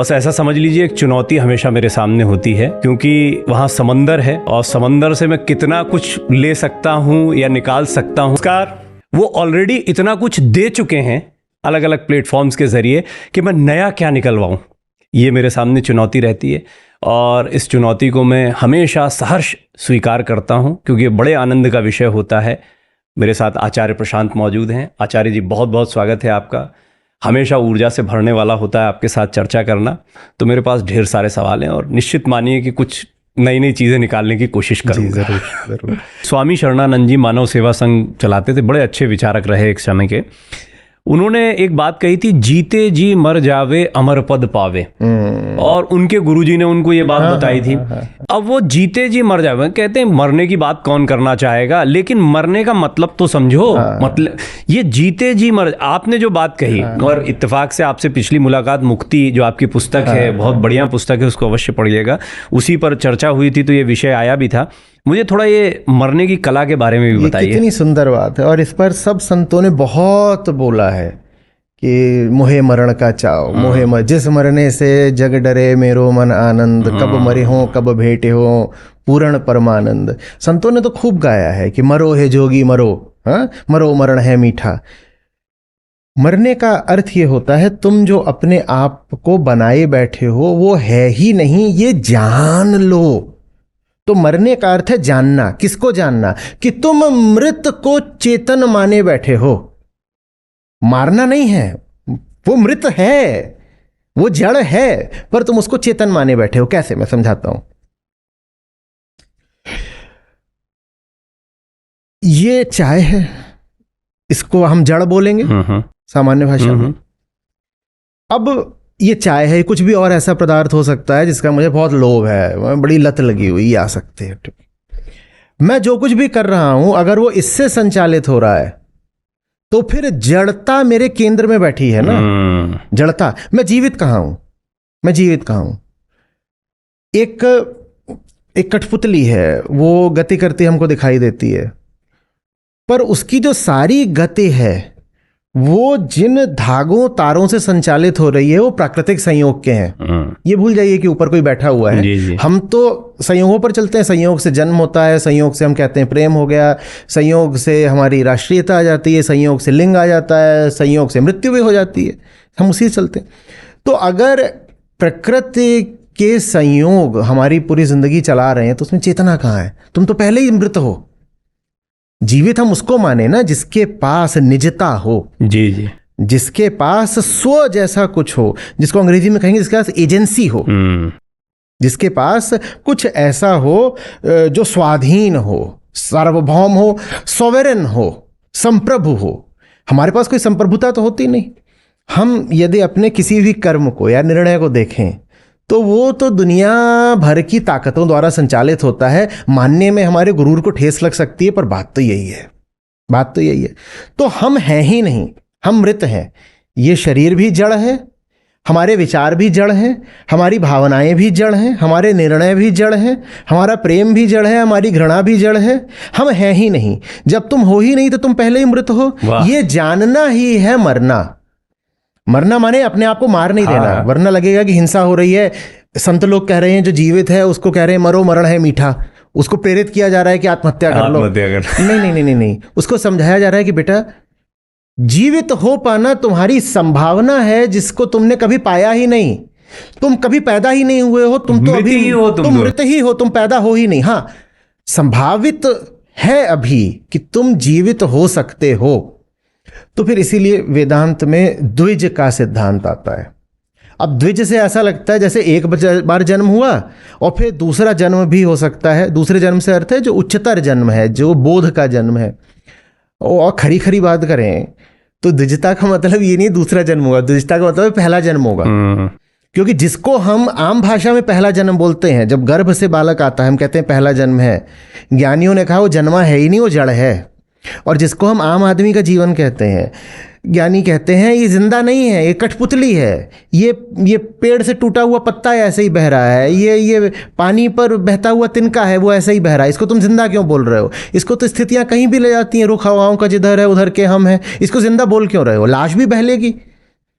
बस ऐसा समझ लीजिए एक चुनौती हमेशा मेरे सामने होती है, क्योंकि वहाँ समंदर है और समंदर से मैं कितना कुछ ले सकता हूँ या निकाल सकता हूँ। वो ऑलरेडी इतना कुछ दे चुके हैं अलग अलग प्लेटफॉर्म्स के जरिए कि मैं नया क्या निकलवाऊँ, ये मेरे सामने चुनौती रहती है। और इस चुनौती को मैं हमेशा सहर्ष स्वीकार करता हूँ, क्योंकि ये बड़े आनंद का विषय होता है। मेरे साथ आचार्य प्रशांत मौजूद हैं। आचार्य जी, बहुत बहुत स्वागत है आपका। हमेशा ऊर्जा से भरने वाला होता है आपके साथ चर्चा करना। तो मेरे पास ढेर सारे सवाल हैं और निश्चित मानिए कि कुछ नई नई चीज़ें निकालने की कोशिश करूँगा। जरूर। स्वामी शरणानंद जी मानव सेवा संघ चलाते थे, बड़े अच्छे विचारक रहे एक समय के। उन्होंने एक बात कही थी, जीते जी मर जावे अमर पद पावे। और उनके गुरुजी ने उनको ये बात बताई थी। अब वो जीते जी मर जावे, कहते हैं मरने की बात कौन करना चाहेगा, लेकिन मरने का मतलब तो समझो। मतलब ये जीते जी मर, आपने जो बात कही, और इत्तेफाक से आपसे पिछली मुलाकात मुक्ति जो आपकी पुस्तक है, बहुत बढ़िया पुस्तक है, उसको अवश्य पढ़िएगा, उसी पर चर्चा हुई थी, तो ये विषय आया भी था। मुझे थोड़ा ये मरने की कला के बारे में भी बताइए। कितनी सुंदर बात है, और इस पर सब संतों ने बहुत बोला है कि मोहे मरण का चाव, मोहे मर, जिस मरने से जग डरे मेरो मन आनंद, कब मरे हो कब भेटे हो पूर्ण परमानंद। संतों ने तो खूब गाया है कि मरो है जोगी मरो, हाँ, मरो मरण है मीठा। मरने का अर्थ ये होता है, तुम जो अपने आप को बनाए बैठे हो वो है ही नहीं, ये जान लो। तो मरने का अर्थ है जानना। किसको जानना? कि तुम मृत को चेतन माने बैठे हो। मारना नहीं है, वो मृत है, वो जड़ है, पर तुम उसको चेतन माने बैठे हो। कैसे? मैं समझाता हूं। ये चाय है, इसको हम जड़ बोलेंगे सामान्य भाषा में। अब ये चाय है, कुछ भी और ऐसा पदार्थ हो सकता है जिसका मुझे बहुत लोभ है, बड़ी लत लगी हुई, आ सकते हैं। मैं जो कुछ भी कर रहा हूं, अगर वो इससे संचालित हो रहा है तो फिर जड़ता मेरे केंद्र में बैठी है ना। जड़ता। मैं जीवित कहां हूं? मैं जीवित कहां हूं? एक कठपुतली है, वो गति करती हमको दिखाई देती है, पर उसकी जो सारी गति है वो जिन धागों तारों से संचालित हो रही है वो प्राकृतिक संयोग के हैं। ये भूल जाइए कि ऊपर कोई बैठा हुआ है। जी। हम तो संयोगों पर चलते हैं। संयोग से जन्म होता है, संयोग से हम कहते हैं प्रेम हो गया, संयोग से हमारी राष्ट्रीयता आ जाती है, संयोग से लिंग आ जाता है, संयोग से मृत्यु भी हो जाती है, हम उसी से चलते हैं। तो अगर प्रकृति के संयोग हमारी पूरी जिंदगी चला रहे हैं तो उसमें चेतना कहाँ है? तुम तो पहले ही मृत हो। जीवित हम उसको माने ना जिसके पास निजता हो। जी। जिसके पास स्व जैसा कुछ हो, जिसको अंग्रेजी में कहेंगे जिसके पास एजेंसी हो, जिसके पास कुछ ऐसा हो जो स्वाधीन हो, सार्वभौम हो, सॉवरेन हो, संप्रभु हो। हमारे पास कोई संप्रभुता तो होती नहीं। हम यदि अपने किसी भी कर्म को या निर्णय को देखें तो वो तो दुनिया भर की ताकतों द्वारा संचालित होता है। मानने में हमारे गुरूर को ठेस लग सकती है, पर बात तो यही है। बात तो यही है। तो हम हैं ही नहीं, हम मृत हैं। ये शरीर भी जड़ है, हमारे विचार भी जड़ हैं, हमारी भावनाएं भी जड़ हैं, हमारे निर्णय भी जड़ हैं, हमारा प्रेम भी जड़ है, हमारी घृणा भी जड़ है। हम हैं ही नहीं। जब तुम हो ही नहीं तो तुम पहले ही मृत हो। ये जानना ही है मरना। मरना माने अपने आप को मार नहीं देना, वरना लगेगा कि हिंसा हो रही है। संत लोग कह रहे हैं जो जीवित है उसको कह रहे हैं मरो मरण है मीठा, उसको प्रेरित किया जा रहा है कि आत्महत्या कर लो। नहीं, उसको समझाया जा रहा है कि बेटा जीवित हो पाना तुम्हारी संभावना है जिसको तुमने कभी पाया ही नहीं। तुम कभी पैदा ही नहीं हुए हो, तुम तो अभी तुम मृत ही हो, तुम पैदा हो ही नहीं। हाँ, संभावित है अभी कि तुम जीवित हो सकते हो। तो फिर इसीलिए वेदांत में द्विज का सिद्धांत आता है। अब द्विज से ऐसा लगता है जैसे एक बार जन्म हुआ और फिर दूसरा जन्म भी हो सकता है। दूसरे जन्म से अर्थ है जो उच्चतर जन्म है, जो बोध का जन्म है। और खरी खरी बात करें तो द्विजता का मतलब ये नहीं दूसरा जन्म होगा, द्विजता का मतलब पहला जन्म होगा। क्योंकि जिसको हम आम भाषा में पहला जन्म बोलते हैं, जब गर्भ से बालक आता है हम कहते हैं पहला जन्म है। ज्ञानियों ने कहा वो जन्मा है ही नहीं, वो जड़ है। और जिसको हम आम आदमी का जीवन कहते हैं, ज्ञानी कहते हैं ये जिंदा नहीं है, ये कठपुतली है, ये पेड़ से टूटा हुआ पत्ता ऐसे ही बह रहा है, ये पानी पर बहता हुआ तिनका है, वो ऐसे ही बह रहा है, इसको तुम जिंदा क्यों बोल रहे हो? इसको तो स्थितियां कहीं भी ले जाती हैं, रुख हवाओं का जिधर है उधर के हम हैं, इसको जिंदा बोल क्यों रहे हो? लाश भी बह लेगी,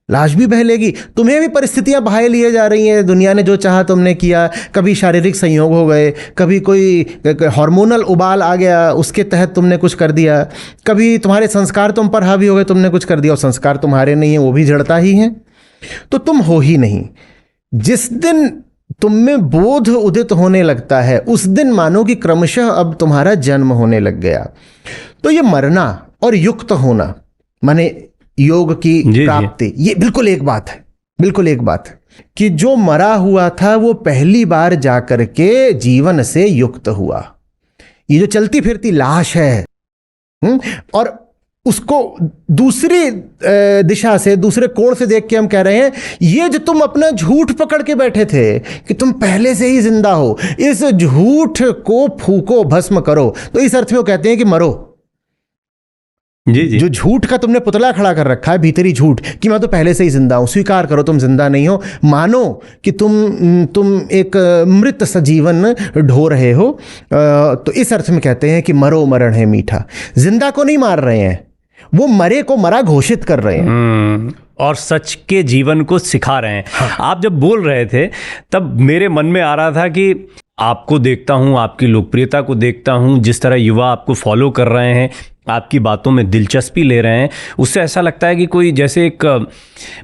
लाश भी बहलेगी, तुम्हें भी परिस्थितियां बहाए लिए जा रही हैं। दुनिया ने जो चाहा तुमने किया, कभी शारीरिक संयोग हो गए, कभी कोई हार्मोनल उबाल आ गया, उसके तहत तुमने कुछ कर दिया, कभी तुम्हारे संस्कार तुम पर हावी हो गए, तुमने कुछ कर दिया, और संस्कार तुम्हारे नहीं है, वो भी जड़ता ही है, तो तुम हो ही नहीं। जिस दिन तुम में बोध उदित होने लगता है, उस दिन मानो कि क्रमशः अब तुम्हारा जन्म होने लग गया। तो ये मरना और युक्त होना माने योग की प्राप्ति, ये बिल्कुल एक बात है, बिल्कुल एक बात है कि जो मरा हुआ था वो पहली बार जाकर के जीवन से युक्त हुआ। ये जो चलती फिरती लाश है, और उसको दूसरी दिशा से, दूसरे कोण से देख के हम कह रहे हैं, ये जो तुम अपना झूठ पकड़ के बैठे थे कि तुम पहले से ही जिंदा हो, इस झूठ को फूको, भस्म करो। तो इस अर्थ में वो कहते हैं कि मरो। जी जी। जो झूठ का तुमने पुतला खड़ा कर रखा है, भीतरी झूठ कि मैं तो पहले से ही जिंदा हूं, स्वीकार करो तुम जिंदा नहीं हो, मानो कि तुम एक मृत सजीवन ढो रहे हो। तो इस अर्थ में कहते हैं कि मरो मरण है मीठा। जिंदा को नहीं मार रहे हैं, वो मरे को मरा घोषित कर रहे हैं और सच के जीवन को सिखा रहे हैं। हाँ। आप जब बोल रहे थे तब मेरे मन में आ रहा था कि आपको देखता हूं, आपकी लोकप्रियता को देखता हूं, जिस तरह युवा आपको फॉलो कर रहे हैं, आपकी बातों में दिलचस्पी ले रहे हैं, उससे ऐसा लगता है कि कोई जैसे एक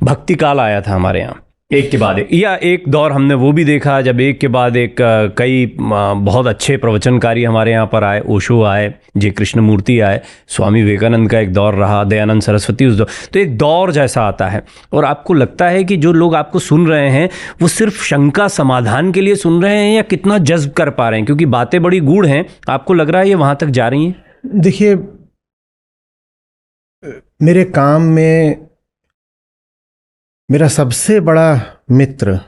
भक्ति काल आया था हमारे यहाँ, एक के बाद एक, या एक दौर हमने वो भी देखा जब एक के बाद एक कई बहुत अच्छे प्रवचनकारी हमारे यहाँ पर आए, ओशो आए, जे कृष्णमूर्ति आए, स्वामी विवेकानंद का एक दौर रहा, दयानंद सरस्वती उस दौर, तो एक दौर जैसा आता है। और आपको लगता है कि जो लोग आपको सुन रहे हैं वो सिर्फ शंका समाधान के लिए सुन रहे हैं या कितना जज्ब कर पा रहे हैं, क्योंकि बातें बड़ी गूढ़ हैं, आपको लग रहा है ये वहाँ तक जा रही हैं? देखिए, मेरे काम में मेरा सबसे बड़ा मित्र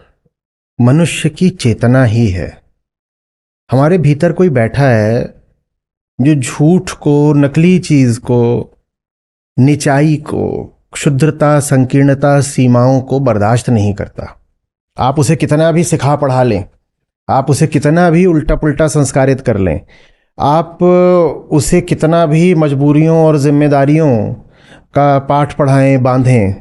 मनुष्य की चेतना ही है। हमारे भीतर कोई बैठा है जो झूठ को, नकली चीज को, निचाई को, क्षुद्रता, संकीर्णता, सीमाओं को बर्दाश्त नहीं करता। आप उसे कितना भी सिखा पढ़ा लें, आप उसे कितना भी उल्टा पुल्टा संस्कारित कर लें, आप उसे कितना भी मजबूरियों और जिम्मेदारियों का पाठ पढ़ाएं, बांधें,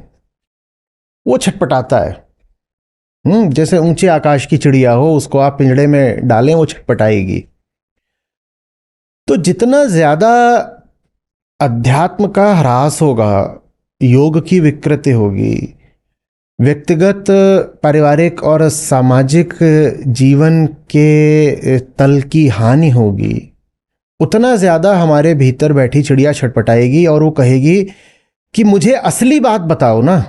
वो छटपटाता है। जैसे ऊंचे आकाश की चिड़िया हो, उसको आप पिंजड़े में डालें, वो छटपटाएगी। तो जितना ज्यादा अध्यात्म का ह्रास होगा, योग की विकृति होगी, व्यक्तिगत, पारिवारिक और सामाजिक जीवन के तल की हानि होगी, उतना ज्यादा हमारे भीतर बैठी चिड़िया छटपटाएगी और वो कहेगी कि मुझे असली बात बताओ ना,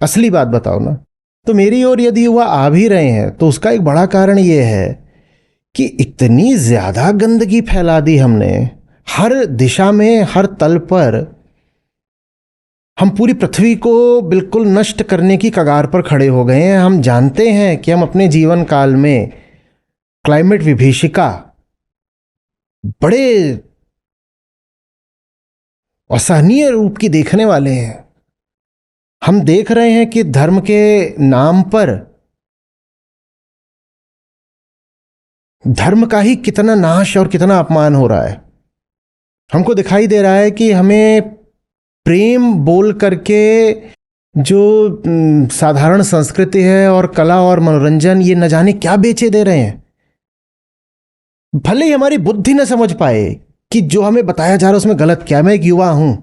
असली बात बताओ ना। तो मेरी ओर यदि वह आ भी रहे हैं तो उसका एक बड़ा कारण यह है कि इतनी ज्यादा गंदगी फैला दी हमने हर दिशा में, हर तल पर। हम पूरी पृथ्वी को बिल्कुल नष्ट करने की कगार पर खड़े हो गए हैं। हम जानते हैं कि हम अपने जीवन काल में क्लाइमेट विभीषिका बड़े असहनीय रूप की देखने वाले हैं। हम देख रहे हैं कि धर्म के नाम पर धर्म का ही कितना नाश और कितना अपमान हो रहा है। हमको दिखाई दे रहा है कि हमें प्रेम बोल करके जो साधारण संस्कृति है और कला और मनोरंजन, ये न जाने क्या बेचे दे रहे हैं। भले ही हमारी बुद्धि न समझ पाए कि जो हमें बताया जा रहा है उसमें गलत क्या। मैं एक युवा हूं,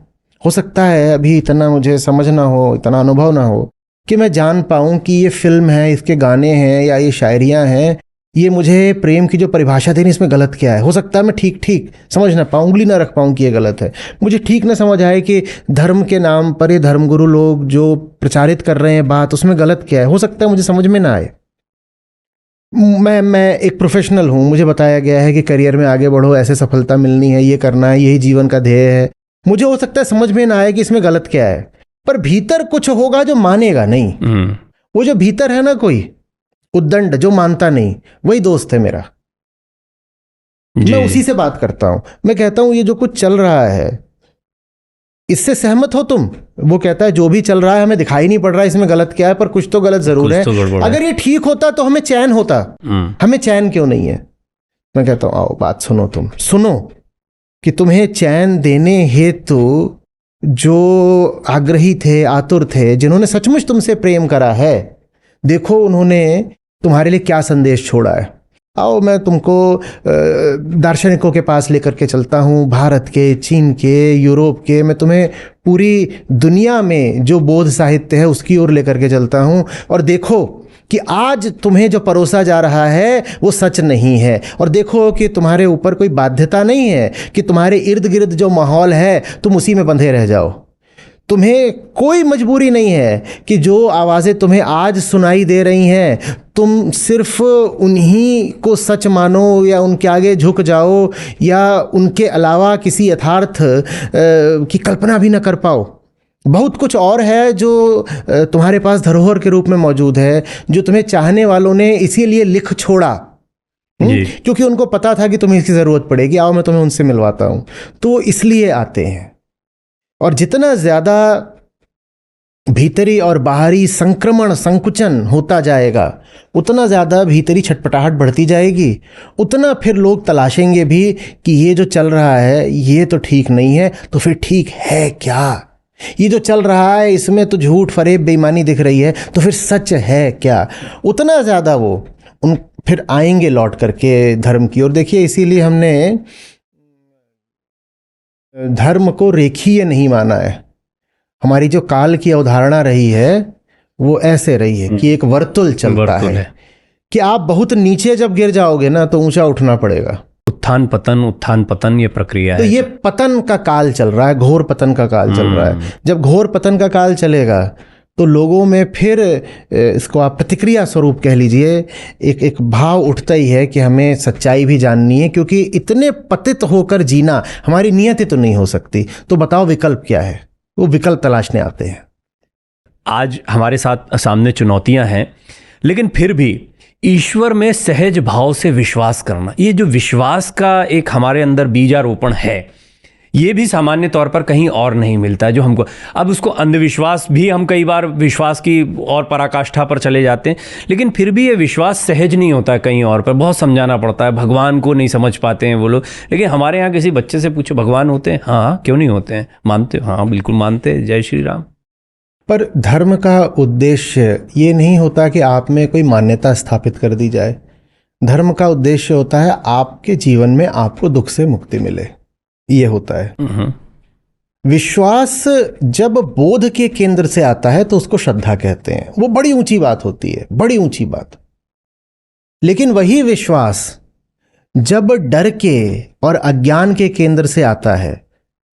हो सकता है अभी इतना मुझे समझ ना हो, इतना अनुभव ना हो कि मैं जान पाऊं कि ये फिल्म है, इसके गाने हैं या ये शायरियां हैं, ये मुझे प्रेम की जो परिभाषा देनी इसमें गलत क्या है। हो सकता है मैं ठीक समझ ना पाऊं, उंगली ना रख पाऊं कि ये गलत है। मुझे ठीक ना समझ आए कि धर्म के नाम पर ये धर्मगुरु लोग जो प्रचारित कर रहे हैं बात, उसमें गलत क्या है। हो सकता है मुझे समझ में ना आए। मैं एक प्रोफेशनल हूं, मुझे बताया गया है कि करियर में आगे बढ़ो, ऐसे सफलता मिलनी है, ये करना है, यही जीवन का ध्येय है। मुझे हो सकता है समझ में ना आए कि इसमें गलत क्या है, पर भीतर कुछ होगा जो मानेगा नहीं। वो जो भीतर है ना, कोई उद्दंड जो मानता नहीं, वही दोस्त है मेरा। मैं उसी से बात करता हूं। मैं कहता हूं ये जो कुछ चल रहा है इससे सहमत हो तुम? वो कहता है जो भी चल रहा है हमें दिखाई नहीं पड़ रहा है इसमें गलत क्या है, पर कुछ तो गलत जरूर है। अगर ये ठीक होता तो हमें चैन होता, हमें चैन क्यों नहीं है? मैं कहता हूं आओ बात सुनो, तुम सुनो कि तुम्हें चैन देने हेतु जो आग्रही थे, आतुर थे, जिन्होंने सचमुच तुमसे प्रेम करा है, देखो उन्होंने तुम्हारे लिए क्या संदेश छोड़ा है। आओ मैं तुमको दार्शनिकों के पास लेकर के चलता हूँ, भारत के, चीन के, यूरोप के, मैं तुम्हें पूरी दुनिया में जो बोध साहित्य है उसकी ओर लेकर के चलता हूँ। और देखो कि आज तुम्हें जो परोसा जा रहा है वो सच नहीं है। और देखो कि तुम्हारे ऊपर कोई बाध्यता नहीं है कि तुम्हारे इर्द गिर्द जो माहौल है तुम उसी में बंधे रह जाओ। तुम्हें कोई मजबूरी नहीं है कि जो आवाज़ें तुम्हें आज सुनाई दे रही हैं तुम सिर्फ उन्हीं को सच मानो या उनके आगे झुक जाओ या उनके अलावा किसी यथार्थ की कल्पना भी न कर पाओ। बहुत कुछ और है जो तुम्हारे पास धरोहर के रूप में मौजूद है, जो तुम्हें चाहने वालों ने इसीलिए लिख छोड़ा क्योंकि उनको पता था कि तुम्हें इसकी ज़रूरत पड़ेगी। आओ मैं तुम्हें उनसे मिलवाता हूँ, तो इसलिए आते हैं। और जितना ज़्यादा भीतरी और बाहरी संक्रमण, संकुचन होता जाएगा, उतना ज़्यादा भीतरी छटपटाहट बढ़ती जाएगी, उतना फिर लोग तलाशेंगे भी कि ये जो चल रहा है ये तो ठीक नहीं है, तो फिर ठीक है क्या? ये जो चल रहा है इसमें तो झूठ, फरेब, बेईमानी दिख रही है, तो फिर सच है क्या? उतना ज़्यादा वो उन फिर आएंगे लौट करके धर्म की ओर। देखिए, इसीलिए हमने धर्म को रेखीय नहीं माना है। हमारी जो काल की अवधारणा रही है वो ऐसे रही है कि एक वर्तुल चलता है कि आप बहुत नीचे जब गिर जाओगे ना तो ऊंचा उठना पड़ेगा। उत्थान पतन ये प्रक्रिया है। तो ये पतन का काल चल रहा है, घोर पतन का काल चल रहा है। जब घोर पतन का काल चलेगा तो लोगों में फिर इसको आप प्रतिक्रिया स्वरूप कह लीजिए, एक भाव उठता ही है कि हमें सच्चाई भी जाननी है, क्योंकि इतने पतित होकर जीना हमारी नियति तो नहीं हो सकती। तो बताओ विकल्प क्या है? वो विकल्प तलाशने आते हैं। आज हमारे साथ सामने चुनौतियां हैं, लेकिन फिर भी ईश्वर में सहज भाव से विश्वास करना, ये जो विश्वास का एक हमारे अंदर बीजारोपण है, ये भी सामान्य तौर पर कहीं और नहीं मिलता है जो हमको। अब उसको अंधविश्वास भी हम कई बार विश्वास की और पराकाष्ठा पर चले जाते हैं, लेकिन फिर भी ये विश्वास सहज नहीं होता है। कहीं और पर बहुत समझाना पड़ता है, भगवान को नहीं समझ पाते हैं वो लोग। लेकिन हमारे यहाँ किसी बच्चे से पूछो भगवान होते हैं? हाँ, क्यों नहीं होते हैं? मानते हो? हाँ बिल्कुल मानते हैं, जय श्री राम। पर धर्म का उद्देश्य ये नहीं होता कि आप में कोई मान्यता स्थापित कर दी जाए। धर्म का उद्देश्य होता है आपके जीवन में आपको दुख से मुक्ति मिले, ये होता है। विश्वास जब बोध के केंद्र से आता है तो उसको श्रद्धा कहते हैं। वो बड़ी ऊंची बात होती है, बड़ी ऊंची बात। लेकिन वही विश्वास जब डर के और अज्ञान के केंद्र से आता है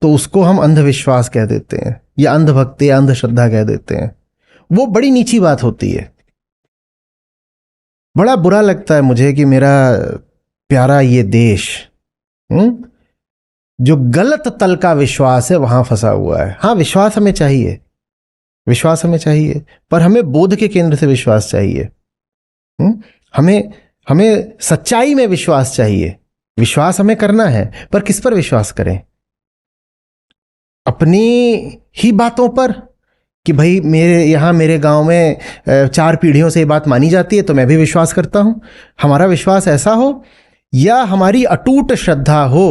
तो उसको हम अंधविश्वास कह देते हैं या अंधभक्ति या अंधश्रद्धा कह देते हैं। वो बड़ी नीची बात होती है। बड़ा बुरा लगता है मुझे कि मेरा प्यारा ये देश जो गलत तल का विश्वास है वहां फंसा हुआ है। हाँ, विश्वास हमें चाहिए, विश्वास हमें चाहिए, पर हमें बोध के केंद्र से विश्वास चाहिए। हमें सच्चाई में विश्वास चाहिए। विश्वास हमें करना है, पर किस पर विश्वास करें? अपनी ही बातों पर कि भाई मेरे गांव में 4 पीढ़ियों से ये बात मानी जाती है तो मैं भी विश्वास करता हूं। हमारा विश्वास ऐसा हो, या हमारी अटूट श्रद्धा हो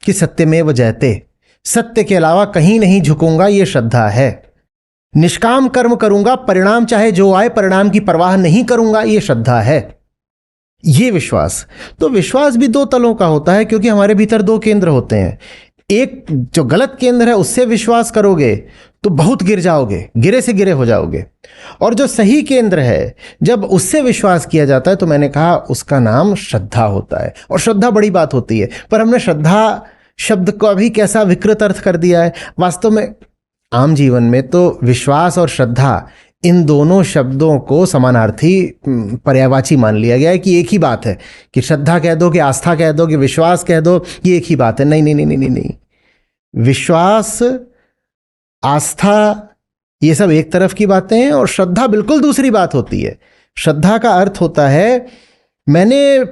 कि सत्यमेव जयते, सत्य के अलावा कहीं नहीं झुकूंगा, ये श्रद्धा है। निष्काम कर्म करूंगा, परिणाम चाहे जो आए, परिणाम की परवाह नहीं करूंगा, ये श्रद्धा है, ये विश्वास। तो विश्वास भी 2 तलों का होता है, क्योंकि हमारे भीतर 2 केंद्र होते हैं। एक जो गलत केंद्र है उससे विश्वास करोगे तो बहुत गिर जाओगे, गिरे से गिरे हो जाओगे। और जो सही केंद्र है, जब उससे विश्वास किया जाता है तो मैंने कहा उसका नाम श्रद्धा होता है। और श्रद्धा बड़ी बात होती है, पर हमने श्रद्धा शब्द को अभी कैसा विकृत अर्थ कर दिया है। वास्तव में आम जीवन में तो विश्वास और श्रद्धा, इन दोनों शब्दों को समानार्थी पर्यायवाची मान लिया गया है कि एक ही बात है। कि श्रद्धा कह दो, कि आस्था कह दो, कि विश्वास कह दो, ये एक ही बात है। नहीं नहीं नहीं नहीं नहीं, विश्वास, आस्था, ये सब एक तरफ की बातें हैं, और श्रद्धा बिल्कुल दूसरी बात होती है। श्रद्धा का अर्थ होता है मैंने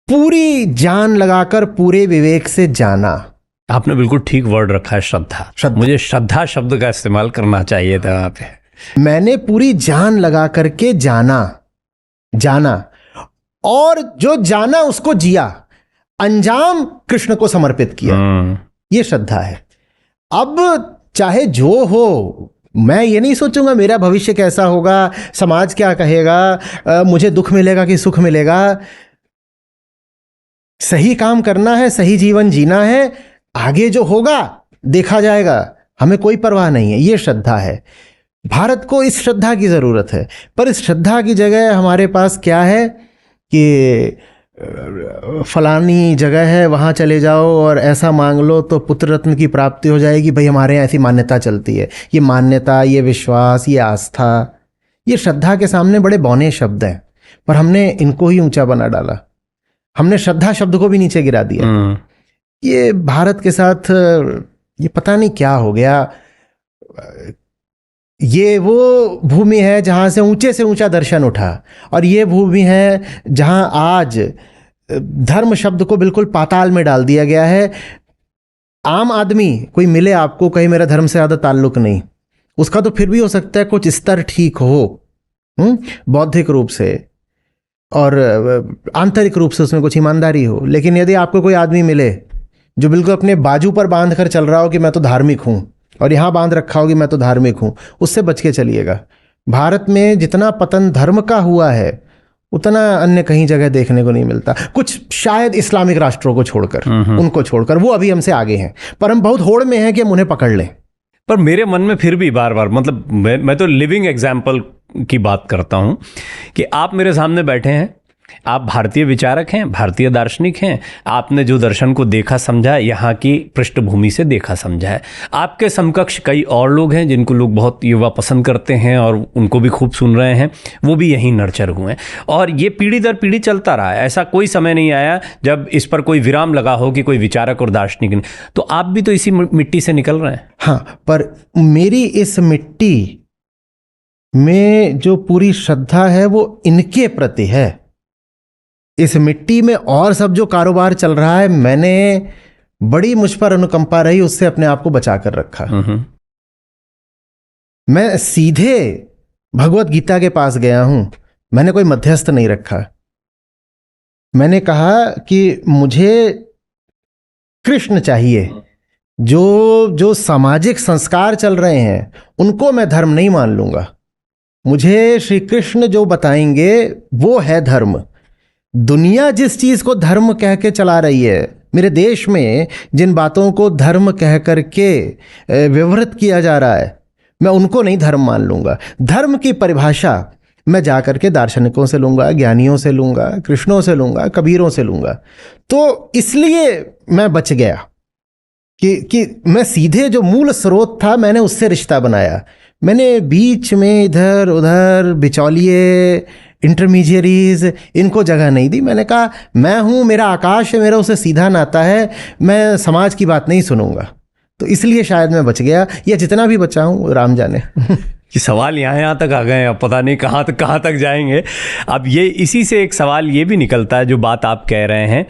पूरी जान लगाकर पूरे विवेक से जाना। आपने बिल्कुल ठीक वर्ड रखा है, श्रद्धा। मुझे श्रद्धा शब्द का इस्तेमाल करना चाहिए था वहां पे। मैंने पूरी जान लगा करके जाना, और जो जाना उसको जिया, अंजाम कृष्ण को समर्पित किया, ये श्रद्धा है। अब चाहे जो हो, मैं ये नहीं सोचूंगा मेरा भविष्य कैसा होगा, समाज क्या कहेगा, मुझे दुख मिलेगा कि सुख मिलेगा। सही काम करना है, सही जीवन जीना है, आगे जो होगा देखा जाएगा, हमें कोई परवाह नहीं है। ये श्रद्धा है। भारत को इस श्रद्धा की जरूरत है। पर इस श्रद्धा की जगह हमारे पास क्या है कि फलानी जगह है, वहाँ चले जाओ और ऐसा मांग लो तो पुत्र रत्न की प्राप्ति हो जाएगी। भाई हमारे यहाँ ऐसी मान्यता चलती है। ये मान्यता, ये विश्वास, ये आस्था, ये श्रद्धा के सामने बड़े बौने शब्द हैं, पर हमने इनको ही ऊंचा बना डाला। हमने श्रद्धा शब्द को भी नीचे गिरा दिया। ये भारत के साथ ये पता नहीं क्या हो गया। ये वो भूमि है जहाँ से ऊंचा दर्शन उठा, और ये भूमि है जहाँ आज धर्म शब्द को बिल्कुल पाताल में डाल दिया गया है। आम आदमी कोई मिले आपको, कहे मेरा धर्म से ज़्यादा ताल्लुक नहीं, उसका तो फिर भी हो सकता है कुछ स्तर ठीक हो, बौद्धिक रूप से और आंतरिक रूप से उसमें कुछ ईमानदारी हो। लेकिन यदि आपको कोई आदमी मिले जो बिल्कुल अपने बाजू पर बांध कर चल रहा हो कि मैं तो धार्मिक हूँ, और यहाँ बांध रखा हो कि मैं तो धार्मिक हूँ, उससे बच के चलिएगा। भारत में जितना पतन धर्म का हुआ है उतना अन्य कहीं जगह देखने को नहीं मिलता। कुछ शायद इस्लामिक राष्ट्रों को छोड़कर, उनको छोड़कर, वो अभी हमसे आगे हैं, पर हम बहुत होड़ में हैं कि हम उन्हें पकड़ लें। पर मेरे मन में फिर भी बार बार, मतलब मैं तो लिविंग एग्जाम्पल की बात करता हूं कि आप मेरे सामने बैठे हैं, आप भारतीय विचारक हैं, भारतीय दार्शनिक हैं, आपने जो दर्शन को देखा समझा, यहाँ की पृष्ठभूमि से देखा समझा है। आपके समकक्ष कई और लोग हैं जिनको लोग बहुत युवा पसंद करते हैं और उनको भी खूब सुन रहे हैं, वो भी यहीं नर्चर हुए हैं, और ये पीढ़ी दर पीढ़ी चलता रहा है। ऐसा कोई समय नहीं आया जब इस पर कोई विराम लगा हो कि कोई विचारक और दार्शनिक नहीं। तो आप भी तो इसी मिट्टी से निकल रहे हैं। हाँ, पर मेरी इस मिट्टी में जो पूरी श्रद्धा है वो इनके प्रति है। इस मिट्टी में और सब जो कारोबार चल रहा है, मैंने बड़ी मुझ पर अनुकंपा रही, उससे अपने आप को बचा कर रखा। मैं सीधे भगवत गीता के पास गया हूं, मैंने कोई मध्यस्थ नहीं रखा। मैंने कहा कि मुझे कृष्ण चाहिए। जो सामाजिक संस्कार चल रहे हैं उनको मैं धर्म नहीं मान लूंगा। मुझे श्री कृष्ण जो बताएंगे वो है धर्म। दुनिया जिस चीज को धर्म कह के चला रही है, मेरे देश में जिन बातों को धर्म कह करके विवृत किया जा रहा है, मैं उनको नहीं धर्म मान लूंगा। धर्म की परिभाषा मैं जा करके दार्शनिकों से लूंगा, ज्ञानियों से लूंगा, कृष्णों से लूंगा, कबीरों से लूंगा। तो इसलिए मैं बच गया कि मैं सीधे जो मूल स्रोत था मैंने उससे रिश्ता बनाया। मैंने बीच में इधर उधर बिचौलिए, इंटरमीडियरीज, इनको जगह नहीं दी। मैंने कहा मैं हूं, मेरा आकाश है, मेरा उससे सीधा नाता है, मैं समाज की बात नहीं सुनूंगा। तो इसलिए शायद मैं बच गया, या जितना भी बचा हूं राम जाने। कि सवाल यहाँ तक आ गए, अब पता नहीं कहाँ तक जाएंगे। अब ये इसी से एक सवाल ये भी निकलता है, जो बात आप कह रहे हैं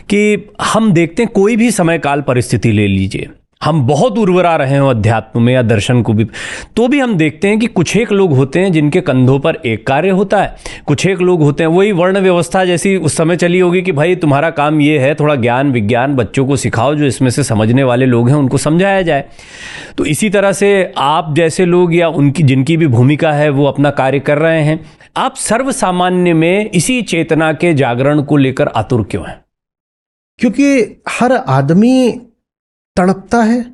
कि हम देखते हैं कोई भी समय काल परिस्थिति ले लीजिए, हम बहुत उर्वरा रहे हो अध्यात्म में या दर्शन को भी, तो भी हम देखते हैं कि कुछ एक लोग होते हैं जिनके कंधों पर एक कार्य होता है, कुछ एक लोग होते हैं, वही वर्ण व्यवस्था जैसी उस समय चली होगी कि भाई तुम्हारा काम ये है, थोड़ा ज्ञान विज्ञान बच्चों को सिखाओ, जो इसमें से समझने वाले लोग हैं उनको समझाया जाए। तो इसी तरह से आप जैसे लोग या उनकी जिनकी भी भूमिका है वो अपना कार्य कर रहे हैं। आप सर्वसामान्य में इसी चेतना के जागरण को लेकर आतुर क्यों हैं? क्योंकि हर आदमी तड़पता है।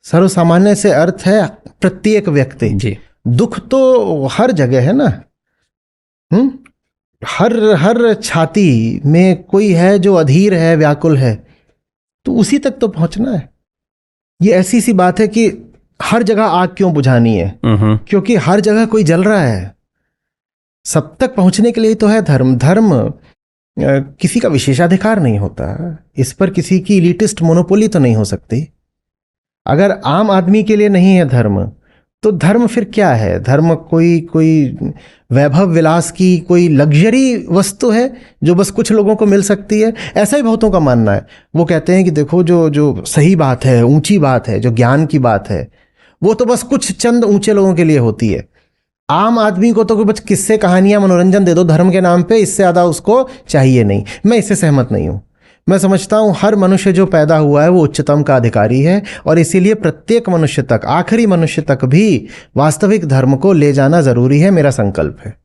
सर्वसामान्य से अर्थ है प्रत्येक व्यक्ति जी। दुख तो हर जगह है ना। हर छाती में कोई है जो अधीर है, व्याकुल है, तो उसी तक तो पहुंचना है। ये ऐसी सी बात है कि हर जगह आग क्यों बुझानी है, क्योंकि हर जगह कोई जल रहा है। सब तक पहुंचने के लिए तो है धर्म। धर्म किसी का विशेषाधिकार नहीं होता, इस पर किसी की इलिटिस्ट मोनोपोली तो नहीं हो सकती। अगर आम आदमी के लिए नहीं है धर्म, तो धर्म फिर क्या है? धर्म कोई वैभव विलास की कोई लग्जरी वस्तु है जो बस कुछ लोगों को मिल सकती है, ऐसा ही बहुतों का मानना है। वो कहते हैं कि देखो जो सही बात है, ऊंची बात है, जो ज्ञान की बात है, वो तो बस कुछ चंद ऊंचे लोगों के लिए होती है। आम आदमी को तो कोई बस किस्से कहानियां मनोरंजन दे दो धर्म के नाम पे, इससे ज़्यादा उसको चाहिए नहीं। मैं इससे सहमत नहीं हूँ। मैं समझता हूं हर मनुष्य जो पैदा हुआ है वो उच्चतम का अधिकारी है, और इसीलिए प्रत्येक मनुष्य तक, आखिरी मनुष्य तक भी वास्तविक धर्म को ले जाना जरूरी है, मेरा संकल्प है।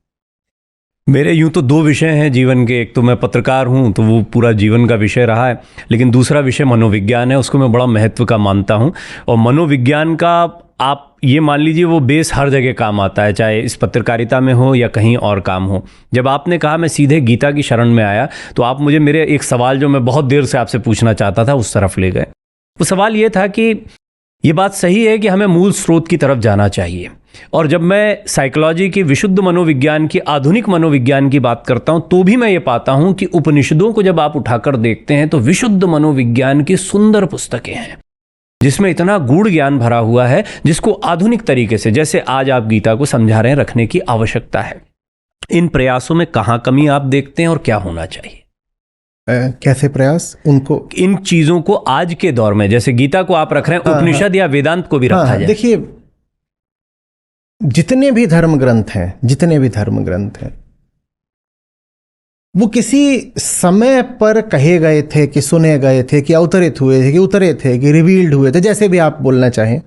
मेरे यूं तो दो विषय हैं जीवन के, एक तो मैं पत्रकार हूं तो वो पूरा जीवन का विषय रहा है, लेकिन दूसरा विषय मनोविज्ञान है, उसको मैं बड़ा महत्व का मानता हूं। और मनोविज्ञान का आप ये मान लीजिए वो बेस हर जगह काम आता है, चाहे इस पत्रकारिता में हो या कहीं और काम हो। जब आपने कहा मैं सीधे गीता की शरण में आया, तो आप मुझे मेरे एक सवाल जो मैं बहुत देर से आपसे पूछना चाहता था उस तरफ ले गए। वो सवाल ये था कि ये बात सही है कि हमें मूल स्रोत की तरफ जाना चाहिए, और जब मैं साइकोलॉजी की, विशुद्ध मनोविज्ञान की, आधुनिक मनोविज्ञान की बात करता हूं तो भी मैं ये पाता हूं कि उपनिषदों को जब आप उठाकर देखते हैं तो विशुद्ध मनोविज्ञान की सुंदर पुस्तकें हैं जिसमें इतना गूढ़ ज्ञान भरा हुआ है, जिसको आधुनिक तरीके से, जैसे आज आप गीता को समझा रहे हैं, रखने की आवश्यकता है। इन प्रयासों में कहां कमी आप देखते हैं और क्या होना चाहिए? कैसे प्रयास? उनको इन चीजों को आज के दौर में, जैसे गीता को आप रख रहे हैं, उपनिषद या वेदांत को भी रखा जाए। देखिए, जितने भी धर्म ग्रंथ हैं वो किसी समय पर कहे गए थे कि सुने गए थे कि अवतरित हुए थे कि उतरे थे कि रिवील्ड हुए थे, जैसे भी आप बोलना चाहें,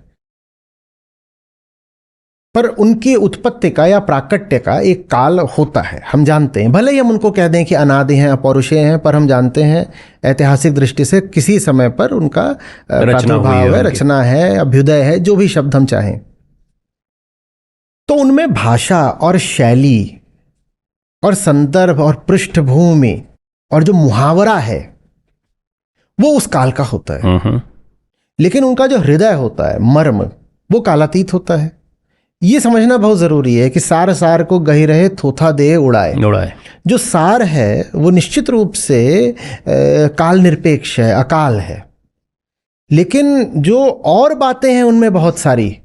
पर उनकी उत्पत्ति का या प्राकट्य का एक काल होता है, हम जानते हैं। भले ही हम उनको कह दें कि अनादि हैं, अपौरुषेय हैं, पर हम जानते हैं ऐतिहासिक दृष्टि से किसी समय पर उनका प्रादुर्भाव है, रचना है, अभ्युदय है, जो भी शब्द हम चाहें। तो उनमें भाषा और शैली और संदर्भ और पृष्ठभूमि और जो मुहावरा है वो उस काल का होता है, लेकिन उनका जो हृदय होता है, मर्म, वो कालातीत होता है। ये समझना बहुत जरूरी है कि सार सार को गही रहे, थोथा दे उड़ाए। जो सार है वो निश्चित रूप से काल निरपेक्ष है, अकाल है, लेकिन जो और बातें हैं उनमें बहुत सारी,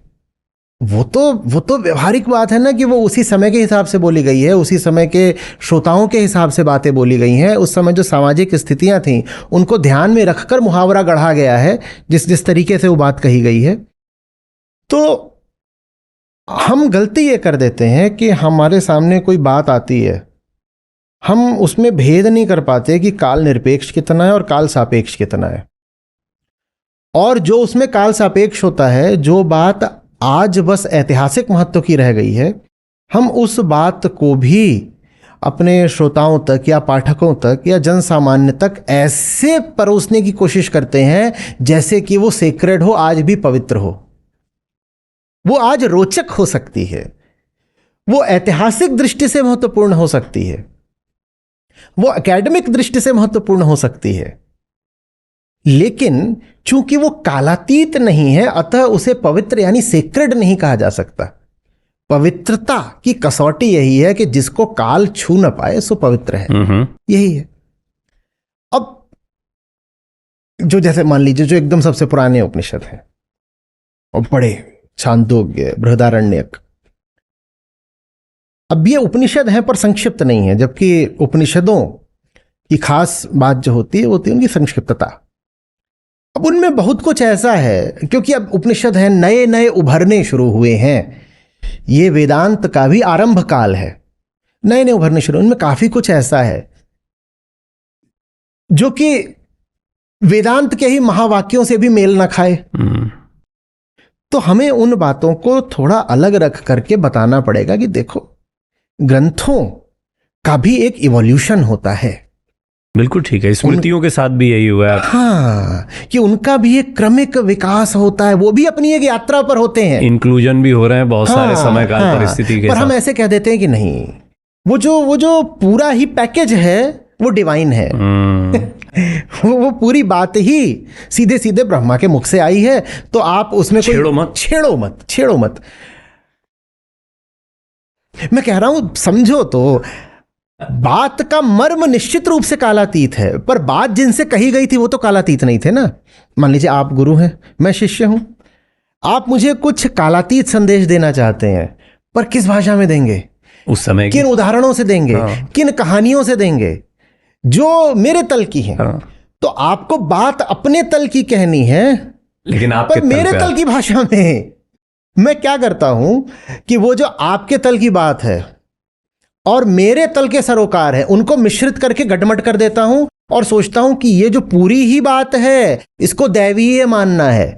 वो तो व्यवहारिक बात है ना, कि वो उसी समय के हिसाब से बोली गई है, उसी समय के श्रोताओं के हिसाब से बातें बोली गई हैं, उस समय जो सामाजिक स्थितियां थीं उनको ध्यान में रखकर मुहावरा गढ़ा गया है, जिस तरीके से वो बात कही गई है। तो हम गलती ये कर देते हैं कि हमारे सामने कोई बात आती है, हम उसमें भेद नहीं कर पाते कि काल निरपेक्ष कितना है और काल सापेक्ष कितना है। और जो उसमें काल सापेक्ष होता है, जो बात आज बस ऐतिहासिक महत्व की रह गई है, हम उस बात को भी अपने श्रोताओं तक या पाठकों तक या जन सामान्य तक ऐसे परोसने की कोशिश करते हैं जैसे कि वो सेक्रेड हो, आज भी पवित्र हो। वो आज रोचक हो सकती है, वो ऐतिहासिक दृष्टि से महत्वपूर्ण हो सकती है, वो एकेडमिक दृष्टि से महत्वपूर्ण हो सकती है, लेकिन चूंकि वो कालातीत नहीं है, अतः उसे पवित्र यानी सेक्रेड नहीं कहा जा सकता। पवित्रता की कसौटी यही है कि जिसको काल छू न पाए सो पवित्र है, यही है। अब जो, जैसे मान लीजिए, जो एकदम सबसे पुराने उपनिषद हैं और बड़े, छांदोग्य, बृहदारण्यक, अब ये उपनिषद हैं पर संक्षिप्त नहीं है, जबकि उपनिषदों की खास बात जो होती है वो होती है उनकी संक्षिप्तता। अब उनमें बहुत कुछ ऐसा है, क्योंकि अब उपनिषद हैं, नए नए उभरने शुरू हुए हैं, ये वेदांत का भी आरंभ काल है, नए नए उभरने शुरू, उनमें काफी कुछ ऐसा है जो कि वेदांत के ही महावाक्यों से भी मेल न खाए। तो हमें उन बातों को थोड़ा अलग रख करके बताना पड़ेगा कि देखो, ग्रंथों का भी एक इवोल्यूशन होता है। बिल्कुल ठीक है, स्मृतियों के साथ भी यही हुआ है। हाँ, कि उनका भी एक क्रमिक विकास होता है, वो भी अपनी एक यात्रा पर होते हैं, इंक्लूजन भी हो रहे हैं बहुत सारे समय काल परिस्थिति के पर हम ऐसे कह देते हैं कि नहीं, वो जो पूरा ही पैकेज है वो डिवाइन है। वो पूरी बात ही सीधे सीधे ब्रह्मा के मुख से आई है, तो आप उसमें छेड़ो मत। मैं कह रहा हूं, समझो तो बात का मर्म निश्चित रूप से कालातीत है, पर बात जिनसे कही गई थी वो तो कालातीत नहीं थे ना। मान लीजिए आप गुरु हैं, मैं शिष्य हूं, आप मुझे कुछ कालातीत संदेश देना चाहते हैं, पर किस भाषा में देंगे? उस समय किन उदाहरणों से देंगे? किन कहानियों से देंगे जो मेरे तल की है? तो आपको बात अपने तल की कहनी है, लेकिन आपके पर मेरे तल की भाषा में। मैं क्या करता हूं कि वो जो आपके तल की बात है और मेरे तल के सरोकार है, उनको मिश्रित करके गटमट कर देता हूं और सोचता हूं कि ये जो पूरी ही बात है इसको दैवीय मानना है।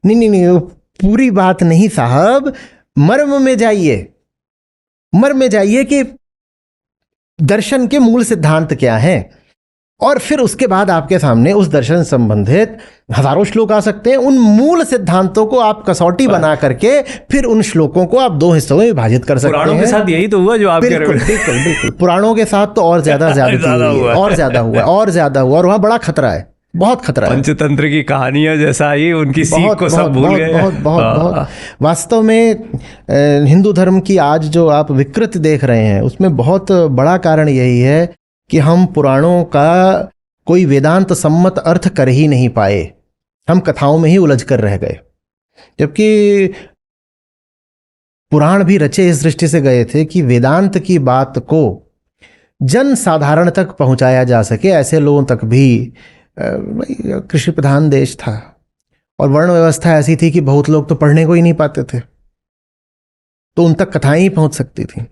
नहीं नहीं नहीं, पूरी बात नहीं साहब, मर्म में जाइए, मर्म में जाइए कि दर्शन के मूल सिद्धांत क्या हैं, और फिर उसके बाद आपके सामने उस दर्शन से संबंधित हजारों श्लोक आ सकते हैं। उन मूल सिद्धांतों को आप कसौटी बना करके फिर उन श्लोकों को आप 2 हिस्सों में विभाजित कर सकते हैं। पुराणों के साथ यही तो हुआ जो आप कह रहे हो। बिल्कुल बिल्कुल, पुराणों के साथ तो और ज्यादा हुआ। और ज्यादा हुआ, और वहां बड़ा खतरा है, बहुत खतरा है। पंचतंत्र की कहानियां जैसा ही उनकी सीख को सब भूल गए। बहुत वास्तव में हिंदू धर्म की आज जो आप विकृति देख रहे हैं उसमें बहुत बड़ा कारण यही है कि हम पुराणों का कोई वेदांत सम्मत अर्थ कर ही नहीं पाए, हम कथाओं में ही उलझ कर रह गए। जबकि पुराण भी रचे इस दृष्टि से गए थे कि वेदांत की बात को जन साधारण तक पहुंचाया जा सके। ऐसे लोगों तक भी, कृषि प्रधान देश था और वर्ण व्यवस्था ऐसी थी कि बहुत लोग तो पढ़ने को ही नहीं पाते थे, तो उन तक कथाएं ही पहुंच सकती थी।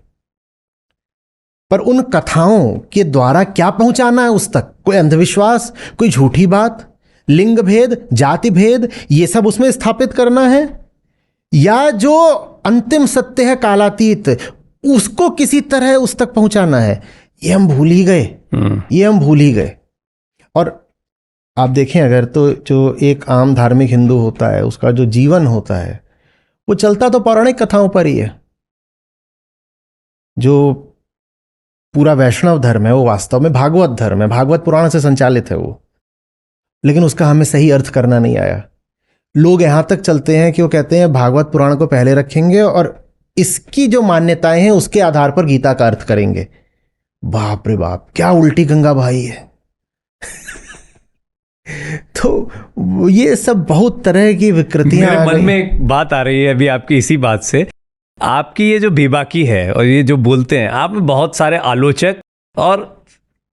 पर उन कथाओं के द्वारा क्या पहुंचाना है उस तक? कोई अंधविश्वास, कोई झूठी बात, लिंग भेद, जाति भेद, ये सब उसमें स्थापित करना है, या जो अंतिम सत्य है कालातीत उसको किसी तरह उस तक पहुंचाना है? ये हम भूल ही गए, ये हम भूल ही गए। और आप देखें अगर तो जो एक आम धार्मिक हिंदू होता है उसका जो जीवन होता है वो चलता तो पौराणिक कथाओं पर ही है। जो पूरा वैष्णव धर्म है वो वास्तव में भागवत धर्म है, भागवत पुराण से संचालित है वो, लेकिन उसका हमें सही अर्थ करना नहीं आया। लोग यहां तक चलते हैं कि वो कहते हैं भागवत पुराण को पहले रखेंगे और इसकी जो मान्यताएं हैं उसके आधार पर गीता का अर्थ करेंगे। बाप रे बाप, क्या उल्टी गंगा भाई है। तो ये सब बहुत तरह की विकृतियां मेरे मन में एक बात आ रही है अभी आपकी इसी बात से। आपकी ये जो बेबाकी है और ये जो बोलते हैं, आप में बहुत सारे आलोचक और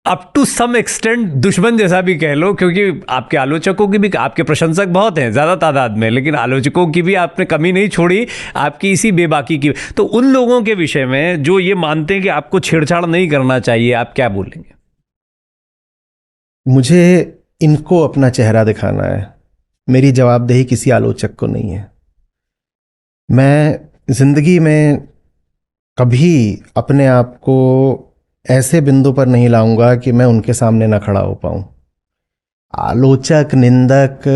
अप टू सम एक्सटेंट दुश्मन जैसा भी कह लो, क्योंकि आपके आलोचकों की भी, आपके प्रशंसक बहुत हैं ज़्यादा तादाद में, लेकिन आलोचकों की भी आपने कमी नहीं छोड़ी आपकी इसी बेबाकी की। तो उन लोगों के विषय में जो ये मानते हैं कि आपको छेड़छाड़ नहीं करना चाहिए, आप क्या बोलेंगे? मुझे इनको अपना चेहरा दिखाना है, मेरी जवाबदेही किसी आलोचक को नहीं है। मैं जिंदगी में कभी अपने आप को ऐसे बिंदु पर नहीं लाऊंगा कि मैं उनके सामने ना खड़ा हो पाऊं। आलोचक, निंदक,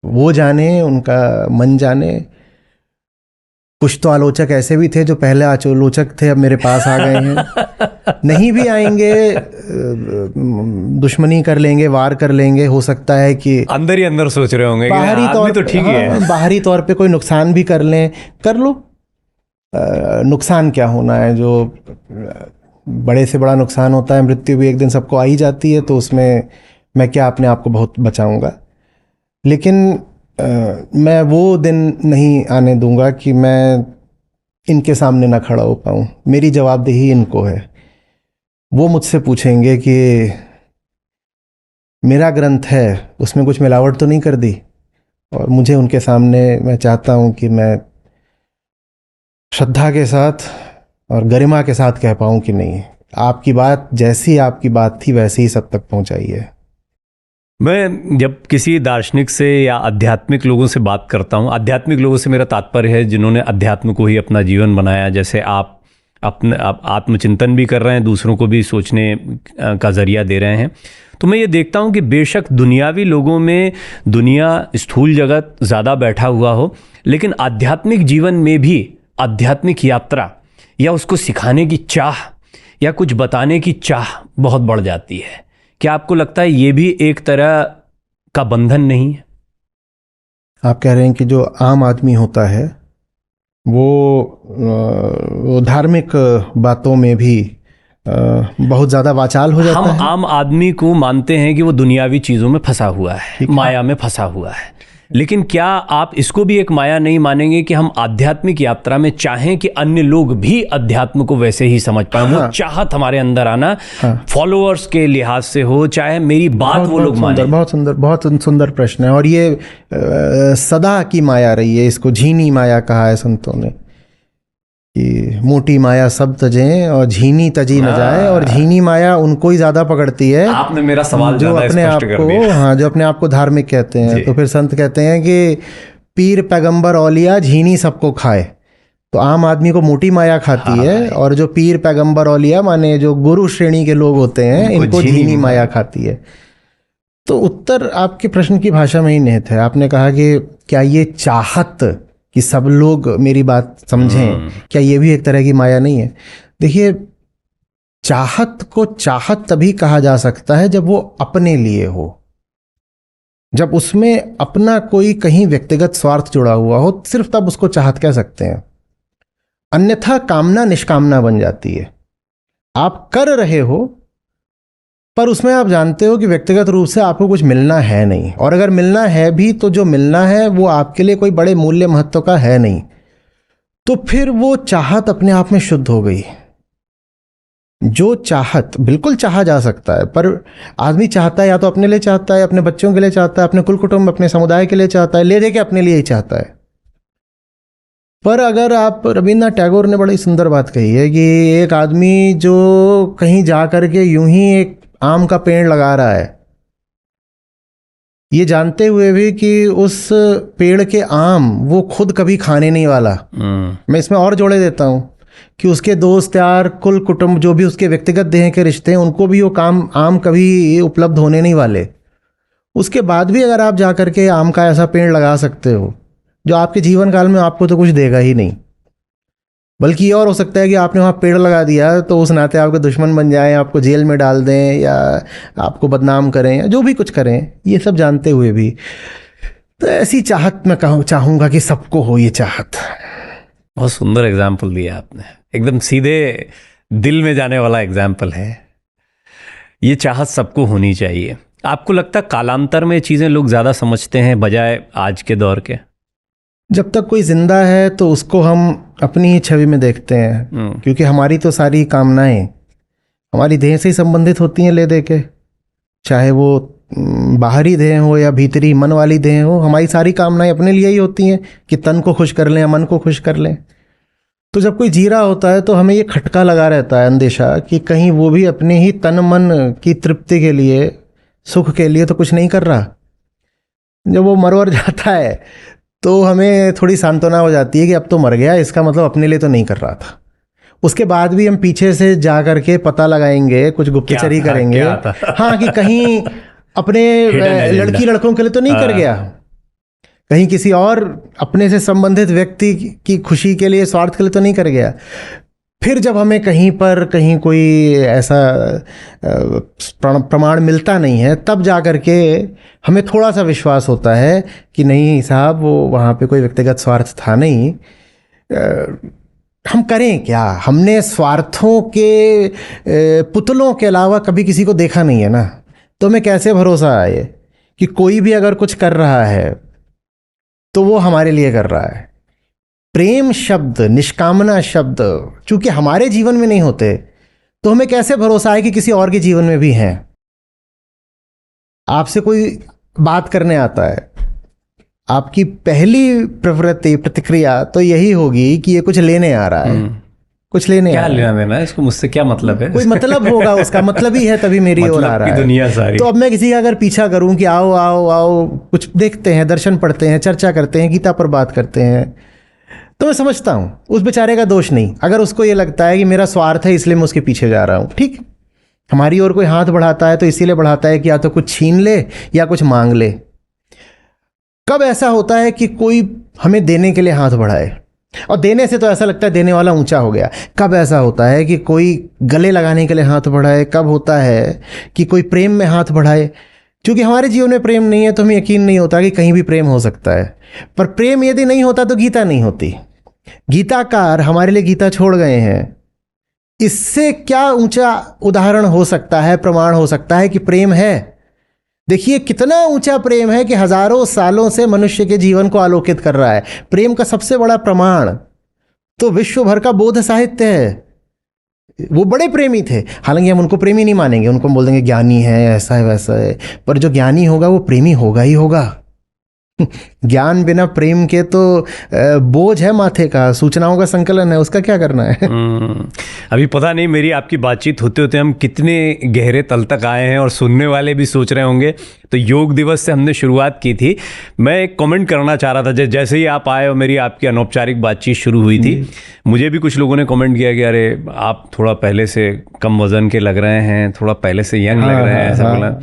वो जाने, उनका मन जाने। कुछ तो आलोचक ऐसे भी थे जो पहले आलोचक थे, अब मेरे पास आ गए हैं। नहीं भी आएंगे, दुश्मनी कर लेंगे, वार कर लेंगे। हो सकता है कि अंदर ही अंदर सोच रहे होंगे बाहरी तौर तो ठीक है, बाहरी तौर पे कोई नुकसान भी कर लें, कर लो। नुकसान क्या होना है? जो बड़े से बड़ा नुकसान होता है, मृत्यु भी एक दिन सबको आ ही जाती है, तो उसमें मैं क्या अपने आप को बहुत बचाऊंगा। लेकिन मैं वो दिन नहीं आने दूंगा कि मैं इनके सामने ना खड़ा हो पाऊं। मेरी जवाबदेही इनको है। वो मुझसे पूछेंगे कि मेरा ग्रंथ है उसमें कुछ मिलावट तो नहीं कर दी, और मुझे उनके सामने, मैं चाहता हूं कि मैं श्रद्धा के साथ और गरिमा के साथ कह पाऊं कि नहीं, आपकी बात जैसी आपकी बात थी वैसे ही सब तक पहुंचाई है। मैं जब किसी दार्शनिक से या आध्यात्मिक लोगों से बात करता हूँ, आध्यात्मिक लोगों से मेरा तात्पर्य है जिन्होंने अध्यात्म को ही अपना जीवन बनाया, जैसे आप अपने आत्मचिंतन भी कर रहे हैं, दूसरों को भी सोचने का जरिया दे रहे हैं, तो मैं ये देखता हूँ कि बेशक दुनियावी लोगों में दुनिया, स्थूल जगत ज़्यादा बैठा हुआ हो, लेकिन आध्यात्मिक जीवन में भी आध्यात्मिक यात्रा या उसको सिखाने की चाह या कुछ बताने की चाह बहुत बढ़ जाती है। क्या आपको लगता है ये भी एक तरह का बंधन नहीं है? आप कह रहे हैं कि जो आम आदमी होता है वो धार्मिक बातों में भी बहुत ज़्यादा वाचाल हो जाता है। हम आम आदमी को मानते हैं कि वो दुनियावी चीज़ों में फंसा हुआ है, माया में फंसा हुआ है, लेकिन क्या आप इसको भी एक माया नहीं मानेंगे कि हम आध्यात्मिक यात्रा में चाहें कि अन्य लोग भी अध्यात्म को वैसे ही समझ पाएं? हाँ। वो चाहत हमारे अंदर आना, हाँ। फॉलोअर्स के लिहाज से हो, चाहे मेरी बात वो लोग माने। बहुत सुंदर प्रश्न है, और ये सदा की माया रही है। इसको झीनी माया कहा है संतों ने। कि मोटी माया सब तजें और झीनी तजी न जाए, और झीनी माया उनको ही ज्यादा पकड़ती है आपने मेरा सवाल जो ज्यादा अपने आप स्पष्ट कर को, दिया। हाँ, जो अपने आप को धार्मिक कहते हैं। जी। तो फिर संत कहते हैं कि पीर पैगंबर औलिया झीनी सबको खाए। तो आम आदमी को मोटी माया खाती है, और जो पीर पैगंबर औलिया माने जो गुरु श्रेणी के लोग होते हैं, इनको झीनी माया खाती है। तो उत्तर आपके प्रश्न की भाषा में ही निहित है। आपने कहा कि क्या ये चाहत कि सब लोग मेरी बात समझें, क्या ये भी एक तरह की माया नहीं है? देखिए, चाहत को चाहत तभी कहा जा सकता है जब वो अपने लिए हो, जब उसमें अपना कोई कहीं व्यक्तिगत स्वार्थ जुड़ा हुआ हो, सिर्फ तब उसको चाहत कह सकते हैं। अन्यथा कामना निष्कामना बन जाती है। आप कर रहे हो पर उसमें आप जानते हो कि व्यक्तिगत रूप से आपको कुछ मिलना है नहीं, और अगर मिलना है भी तो जो मिलना है वो आपके लिए कोई बड़े मूल्य महत्व का है नहीं, तो फिर वो चाहत अपने आप में शुद्ध हो गई। जो चाहत बिल्कुल चाहा जा सकता है, पर आदमी चाहता है या तो अपने लिए चाहता है, अपने बच्चों के लिए चाहता है, अपने कुल कुटुंब अपने समुदाय के लिए चाहता है, ले दे के अपने लिए ही चाहता है। पर अगर आप, रविन्द्रनाथ टैगोर ने बड़ी सुंदर बात कही है कि एक आदमी जो कहीं जा करके यूं ही एक आम का पेड़ लगा रहा है, ये जानते हुए भी कि उस पेड़ के आम वो खुद कभी खाने नहीं वाला। मैं इसमें और जोड़े देता हूं कि उसके दोस्त यार, कुल कुटुंब, जो भी उसके व्यक्तिगत देह के रिश्ते हैं, उनको भी वो आम कभी उपलब्ध होने नहीं वाले। उसके बाद भी अगर आप जा करके आम का ऐसा पेड़ लगा सकते हो जो आपके जीवन काल में आपको तो कुछ देगा ही नहीं, बल्कि ये और हो सकता है कि आपने वहाँ पेड़ लगा दिया तो उस नाते आपके दुश्मन बन जाएं, आपको जेल में डाल दें या आपको बदनाम करें या जो भी कुछ करें, ये सब जानते हुए भी। तो ऐसी चाहत मैं चाहूँगा कि सबको हो ये चाहत। बहुत सुंदर एग्जाम्पल दिया आपने, एकदम सीधे दिल में जाने वाला एग्जाम्पल है। ये चाहत सबको होनी चाहिए। आपको लगता है कालांतर में चीज़ें लोग ज़्यादा समझते हैं बजाय आज के दौर के? जब तक कोई जिंदा है तो उसको हम अपनी ही छवि में देखते हैं, क्योंकि हमारी तो सारी कामनाएं हमारी देह से ही संबंधित होती हैं ले दे के, चाहे वो बाहरी देह हो या भीतरी मन वाली देह हो। हमारी सारी कामनाएं अपने लिए ही होती हैं कि तन को खुश कर लें या मन को खुश कर लें। तो जब कोई जी रहा होता है तो हमें ये खटका लगा रहता है, अंदेशा, कि कहीं वो भी अपने ही तन मन की तृप्ति के लिए, सुख के लिए तो कुछ नहीं कर रहा। जब वो मरवर जाता है तो हमें थोड़ी सांत्वना हो जाती है कि अब तो मर गया, इसका मतलब अपने लिए तो नहीं कर रहा था। उसके बाद भी हम पीछे से जा करके पता लगाएंगे, कुछ गुप्तचरी करेंगे, हाँ, कि कहीं अपने लड़की लड़कों के लिए तो नहीं कर गया, कहीं किसी और अपने से संबंधित व्यक्ति की खुशी के लिए, स्वार्थ के लिए तो नहीं कर गया। फिर जब हमें कहीं कोई ऐसा प्रमाण मिलता नहीं है, तब जा करके हमें थोड़ा सा विश्वास होता है कि नहीं साहब, वो वहाँ पे कोई व्यक्तिगत स्वार्थ था नहीं। हम करें क्या? हमने स्वार्थों के पुतलों के अलावा कभी किसी को देखा नहीं है ना, तो हमें कैसे भरोसा आए कि कोई भी अगर कुछ कर रहा है तो वो हमारे लिए कर रहा है। प्रेम शब्द, निष्कामना शब्द चूंकि हमारे जीवन में नहीं होते, तो हमें कैसे भरोसा है कि किसी और के जीवन में भी हैं? आपसे कोई बात करने आता है, आपकी पहली प्रवृत्ति, प्रतिक्रिया तो यही होगी कि ये कुछ लेने आ रहा है, कुछ लेने क्या आ रहा है। लेना देना, इसको मुझसे क्या मतलब है? कोई मतलब होगा उसका, मतलब ही है तभी मेरी ओर आ रहा है दुनिया सारी। तो अब मैं किसी का अगर पीछा करूं कि आओ आओ आओ, कुछ देखते हैं, दर्शन पढ़ते हैं, चर्चा करते हैं, गीता पर बात करते हैं, तो मैं समझता हूं उस बेचारे का दोष नहीं। अगर उसको ये लगता है कि मेरा स्वार्थ है इसलिए मैं उसके पीछे जा रहा हूं, ठीक। हमारी ओर कोई हाथ बढ़ाता है तो इसीलिए बढ़ाता है कि या तो कुछ छीन ले या कुछ मांग ले। कब ऐसा होता है कि कोई हमें देने के लिए हाथ बढ़ाए, और देने से तो ऐसा लगता है देने वाला ऊंचा हो गया। कब ऐसा होता है कि कोई गले लगाने के लिए हाथ बढ़ाए, कब होता है कि कोई प्रेम में हाथ बढ़ाए। क्योंकि हमारे जीवन में प्रेम नहीं है तो हमें यकीन नहीं होता कि कहीं भी प्रेम हो सकता है। पर प्रेम यदि नहीं होता तो गीता नहीं होती। गीताकार हमारे लिए गीता छोड़ गए हैं। इससे क्या ऊंचा उदाहरण हो सकता है, प्रमाण हो सकता है कि प्रेम है? देखिए कितना ऊंचा प्रेम है कि हजारों सालों से मनुष्य के जीवन को आलोकित कर रहा है। प्रेम का सबसे बड़ा प्रमाण तो विश्व भर का बौद्ध साहित्य है। वो बड़े प्रेमी थे, हालांकि हम उनको प्रेमी नहीं मानेंगे, उनको बोल देंगे ज्ञानी है, ऐसा है वैसा है, पर जो ज्ञानी होगा वो प्रेमी होगा ही होगा। ज्ञान बिना प्रेम के तो बोझ है माथे का, सूचनाओं का संकलन है, उसका क्या करना है। अभी पता नहीं मेरी आपकी बातचीत होते होते हम कितने गहरे तल तक आए हैं और सुनने वाले भी सोच रहे होंगे। तो योग दिवस से हमने शुरुआत की थी। मैं एक कमेंट करना चाह रहा था, जैसे ही आप आए और मेरी आपकी अनौपचारिक बातचीत शुरू हुई थी, मुझे भी कुछ लोगों ने कमेंट किया कि अरे आप थोड़ा पहले से कम वजन के लग रहे हैं, थोड़ा पहले से यंग लग रहे हैं, ऐसा बोला।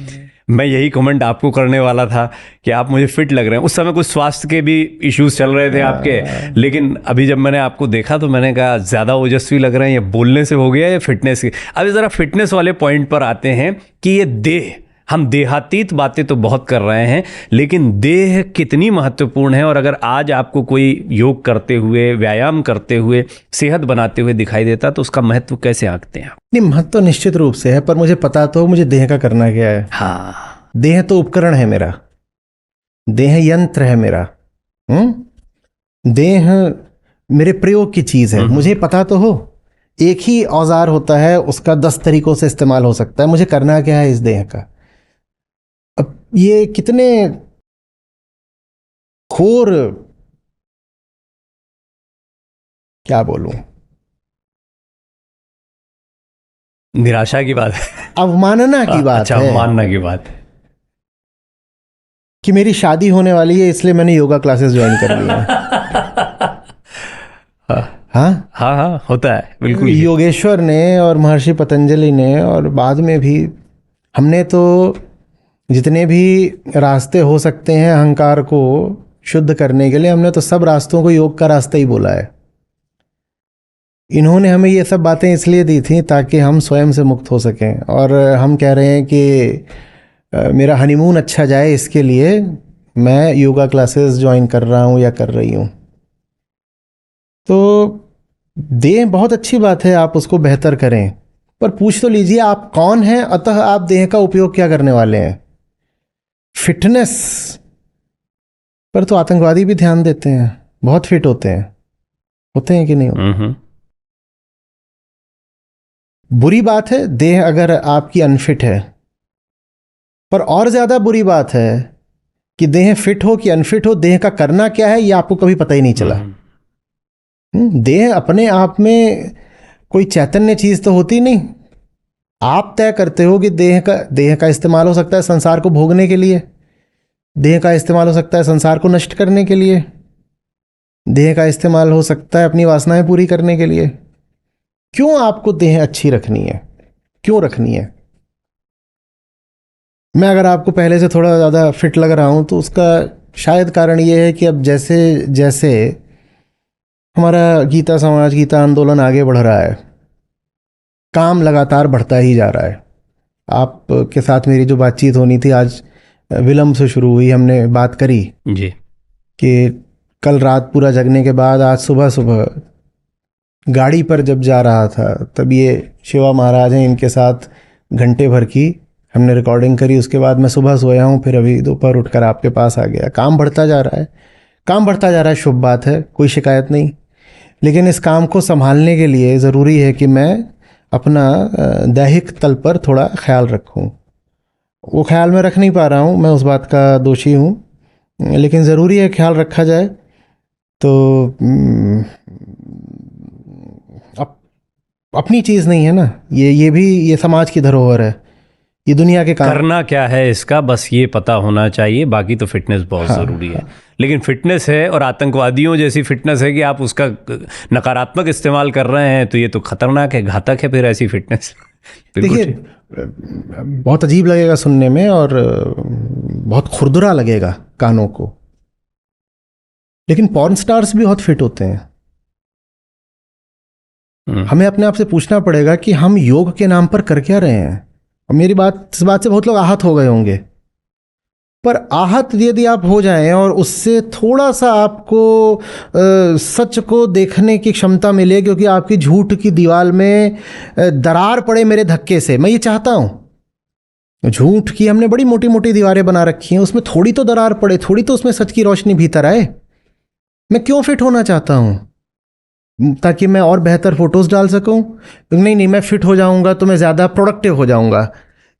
मैं यही कमेंट आपको करने वाला था कि आप मुझे फिट लग रहे हैं। उस समय कुछ स्वास्थ्य के भी इश्यूज चल रहे थे आपके, लेकिन अभी जब मैंने आपको देखा तो मैंने कहा ज़्यादा ओजस्वी लग रहे हैं, ये बोलने से हो गया या फिटनेस की। अभी ज़रा फिटनेस वाले पॉइंट पर आते हैं कि ये देह, हम देहातीत बातें तो बहुत कर रहे हैं, लेकिन देह कितनी महत्वपूर्ण है। और अगर आज आपको कोई योग करते हुए, व्यायाम करते हुए, सेहत बनाते हुए दिखाई देता तो उसका महत्व कैसे आंकते हैं आप? नहीं, महत्व तो निश्चित रूप से है, पर मुझे पता तो मुझे देह का करना क्या है। हाँ, देह तो उपकरण है मेरा, देह यंत्र है मेरा। देह मेरे प्रयोग की चीज है, मुझे पता तो हो। एक ही औजार होता है, उसका 10 तरीकों से इस्तेमाल हो सकता है। मुझे करना क्या है इस देह का। अब ये कितने घोर, क्या बोलूं, निराशा की बात है, अवमानना की बात अच्छा, है। अवमानना की बात है कि मेरी शादी होने वाली है, इसलिए मैंने योगा क्लासेस ज्वाइन कर ली है। हाँ हाँ हाँ, होता है बिल्कुल। योगेश्वर ने और महर्षि पतंजलि ने और बाद में भी हमने तो जितने भी रास्ते हो सकते हैं अहंकार को शुद्ध करने के लिए, हमने तो सब रास्तों को योग का रास्ता ही बोला है। इन्होंने हमें ये सब बातें इसलिए दी थी ताकि हम स्वयं से मुक्त हो सकें। और हम कह रहे हैं कि मेरा हनीमून अच्छा जाए, इसके लिए मैं योगा क्लासेस ज्वाइन कर रहा हूँ या कर रही हूँ। तो देह बहुत अच्छी बात है, आप उसको बेहतर करें, पर पूछ तो लीजिए आप कौन हैं, अतः आप देह का उपयोग क्या करने वाले हैं। फिटनेस पर तो आतंकवादी भी ध्यान देते हैं, बहुत फिट होते हैं कि नहीं होते? बुरी बात है देह अगर आपकी अनफिट है, पर और ज्यादा बुरी बात है कि देह फिट हो कि अनफिट हो, देह का करना क्या है ये आपको कभी पता ही नहीं चला। देह अपने आप में कोई चैतन्य चीज तो होती नहीं। आप तय करते हो कि देह का इस्तेमाल हो सकता है संसार को भोगने के लिए, देह का इस्तेमाल हो सकता है संसार को नष्ट करने के लिए, देह का इस्तेमाल हो सकता है अपनी वासनाएं पूरी करने के लिए। क्यों आपको देह अच्छी रखनी है, क्यों रखनी है? मैं अगर आपको पहले से थोड़ा ज़्यादा फिट लग रहा हूं तो उसका शायद कारण ये है कि अब जैसे जैसे हमारा गीता समाज, गीता आंदोलन आगे बढ़ रहा है, काम लगातार बढ़ता ही जा रहा है। आपके साथ मेरी जो बातचीत होनी थी आज विलंब से शुरू हुई, हमने बात करी जी कि कल रात पूरा जगने के बाद आज सुबह सुबह गाड़ी पर जब जा रहा था तब ये शिवा महाराज हैं, इनके साथ घंटे भर की हमने रिकॉर्डिंग करी। उसके बाद मैं सुबह सोया हूँ, फिर अभी दोपहर उठकर आपके पास आ गया। काम बढ़ता जा रहा है, काम बढ़ता जा रहा है, शुभ बात है, कोई शिकायत नहीं। लेकिन इस काम को संभालने के लिए ज़रूरी है कि मैं अपना दैहिक तल पर थोड़ा ख्याल रखूं। वो ख्याल मैं रख नहीं पा रहा हूं, मैं उस बात का दोषी हूं, लेकिन ज़रूरी है ख्याल रखा जाए। तो अपनी चीज़ नहीं है ना ये भी, ये समाज की धरोहर है, ये दुनिया के काम। करना क्या है इसका बस ये पता होना चाहिए, बाकी तो फिटनेस बहुत ज़रूरी है। लेकिन फिटनेस है और आतंकवादियों जैसी फिटनेस है कि आप उसका नकारात्मक इस्तेमाल कर रहे हैं तो ये तो खतरनाक है, घातक है फिर ऐसी फिटनेस। देखिए बहुत अजीब लगेगा सुनने में और बहुत खुरदुरा लगेगा कानों को, लेकिन पॉर्न स्टार्स भी बहुत फिट होते हैं। हमें अपने आप से पूछना पड़ेगा कि हम योग के नाम पर कर क्या रहे हैं। और मेरी बात, इस बात से बहुत लोग आहत हो गए होंगे, पर आहत यदि आप हो जाएं और उससे थोड़ा सा आपको सच को देखने की क्षमता मिले, क्योंकि आपकी झूठ की दीवार में दरार पड़े मेरे धक्के से, मैं ये चाहता हूं। झूठ की हमने बड़ी मोटी मोटी दीवारें बना रखी हैं, उसमें थोड़ी तो दरार पड़े, थोड़ी तो उसमें सच की रोशनी भीतर आए। मैं क्यों फिट होना चाहता हूं? ताकि मैं और बेहतर फोटोज डाल सकूं? नहीं, मैं फिट हो जाऊंगा तो मैं ज़्यादा प्रोडक्टिव हो जाऊंगा।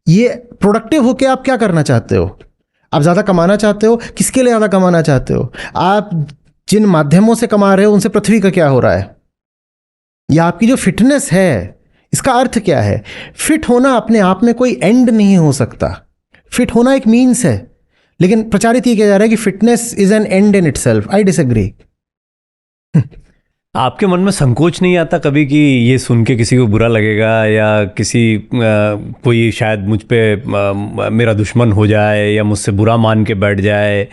ये प्रोडक्टिव होके आप क्या करना चाहते हो? आप ज़्यादा कमाना चाहते हो, किसके लिए ज़्यादा कमाना चाहते हो? आप जिन माध्यमों से कमा रहे हो उनसे पृथ्वी का क्या हो रहा है? या आपकी जो फिटनेस है, इसका अर्थ क्या है? फिट होना अपने आप में कोई एंड नहीं हो सकता। फिट होना एक मीन्स है, लेकिन प्रचारित ये किया जा रहा है कि fitness is an and in itself. I disagree. आपके मन में संकोच नहीं आता कभी कि ये सुन के किसी को बुरा लगेगा या किसी कोई शायद मुझ पे मेरा दुश्मन हो जाए या मुझसे बुरा मान के बैठ जाए?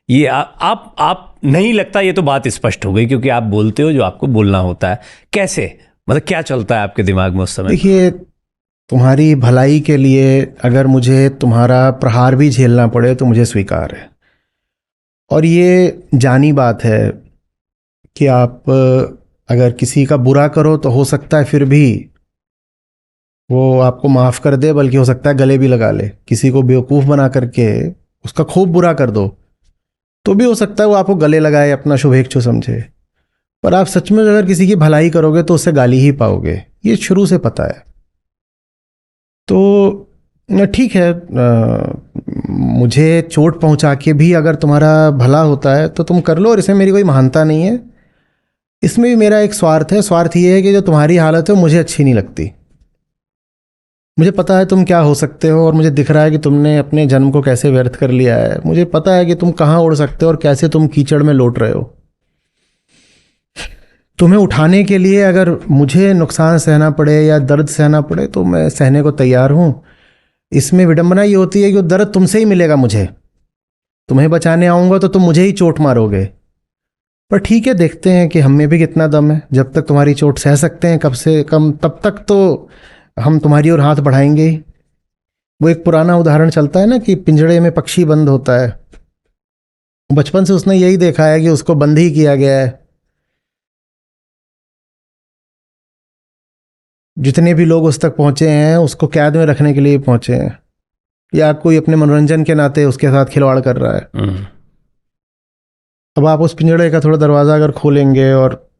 ये आप नहीं लगता? ये तो बात स्पष्ट हो गई क्योंकि आप बोलते हो जो आपको बोलना होता है। कैसे, मतलब क्या चलता है आपके दिमाग में उस समय? देखिए, तुम्हारी भलाई के लिए अगर मुझे तुम्हारा प्रहार भी झेलना पड़े तो मुझे स्वीकार है। और ये जानी बात है कि आप अगर किसी का बुरा करो तो हो सकता है फिर भी वो आपको माफ़ कर दे, बल्कि हो सकता है गले भी लगा ले। किसी को बेवकूफ़ बना करके उसका खूब बुरा कर दो तो भी हो सकता है वो आपको गले लगाए, अपना शुभेच्छु समझे। पर आप सच में अगर किसी की भलाई करोगे तो उससे गाली ही पाओगे, ये शुरू से पता है। तो ठीक है, मुझे चोट पहुंचा के भी अगर तुम्हारा भला होता है तो तुम कर लो, और इसमें मेरी कोई महानता नहीं है। इसमें भी मेरा एक स्वार्थ है। स्वार्थ ये है कि जो तुम्हारी हालत है मुझे अच्छी नहीं लगती। मुझे पता है तुम क्या हो सकते हो, और मुझे दिख रहा है कि तुमने अपने जन्म को कैसे व्यर्थ कर लिया है। मुझे पता है कि तुम कहाँ उड़ सकते हो और कैसे तुम कीचड़ में लौट रहे हो। तुम्हें उठाने के लिए अगर मुझे नुकसान सहना पड़े या दर्द सहना पड़े तो मैं सहने को तैयार हूँ। इसमें विडंबना ये होती है कि वो दर्द तुमसे ही मिलेगा मुझे। तुम्हें बचाने आऊँगा तो तुम मुझे ही चोट मारोगे। पर ठीक है, देखते हैं कि हम में भी कितना दम है। जब तक तुम्हारी चोट सह सकते हैं कम से कम, तब तक तो हम तुम्हारी ओर हाथ बढ़ाएंगे ही। वो एक पुराना उदाहरण चलता है ना कि पिंजड़े में पक्षी बंद होता है। बचपन से उसने यही देखा है कि उसको बंद ही किया गया है। जितने भी लोग उस तक पहुंचे हैं उसको कैद में रखने के लिए पहुंचे हैं, या कोई अपने मनोरंजन के नाते उसके साथ खिलवाड़ कर रहा है। अब आप उस पिंजड़े का थोड़ा दरवाज़ा अगर खोलेंगे और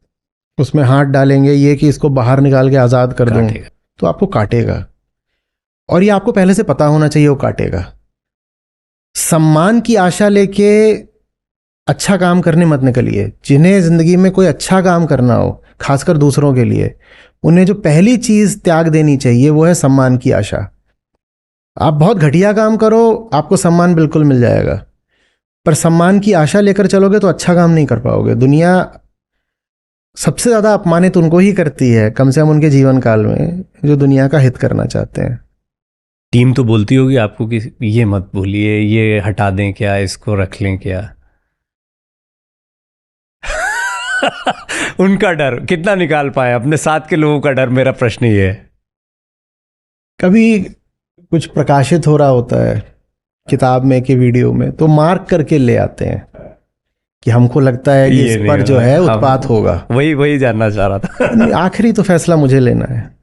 उसमें हाथ डालेंगे ये कि इसको बाहर निकाल के आज़ाद कर दूं, तो आपको काटेगा। और ये आपको पहले से पता होना चाहिए वो काटेगा। सम्मान की आशा लेके अच्छा काम करने मत निकलिए। जिन्हें ज़िंदगी में कोई अच्छा काम करना हो, खासकर दूसरों के लिए, उन्हें जो पहली चीज़ त्याग देनी चाहिए वो है सम्मान की आशा। आप बहुत घटिया काम करो, आपको सम्मान बिल्कुल मिल जाएगा, पर सम्मान की आशा लेकर चलोगे तो अच्छा काम नहीं कर पाओगे। दुनिया सबसे ज़्यादा अपमानित उनको ही करती है, कम से कम उनके जीवन काल में, जो दुनिया का हित करना चाहते हैं। टीम तो बोलती होगी आपको कि ये मत बोलिए, ये हटा दें क्या, इसको रख लें क्या? उनका डर कितना निकाल पाए अपने साथ के लोगों का डर? मेरा प्रश्न ये है। कभी कुछ प्रकाशित हो रहा होता है किताब में कि वीडियो में, तो मार्क करके ले आते हैं कि हमको लगता है कि इस पर जो है उत्पात होगा। वही जानना चाह रहा था। आखिरी तो फैसला मुझे लेना है।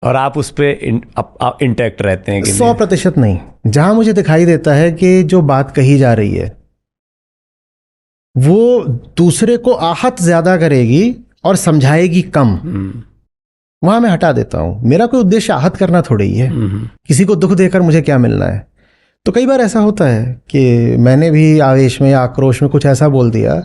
और आप उस पे इंटैक्ट रहते हैं कि 100% नहीं। जहां मुझे दिखाई देता है कि जो बात कही जा रही है वो दूसरे को आहत ज्यादा करेगी और समझाएगी कम, वहां मैं हटा देता हूं। मेरा कोई उद्देश्य आहत करना थोड़ी ही है। किसी को दुख देकर मुझे क्या मिलना है? तो कई बार ऐसा होता है कि मैंने भी आवेश में या आक्रोश में कुछ ऐसा बोल दिया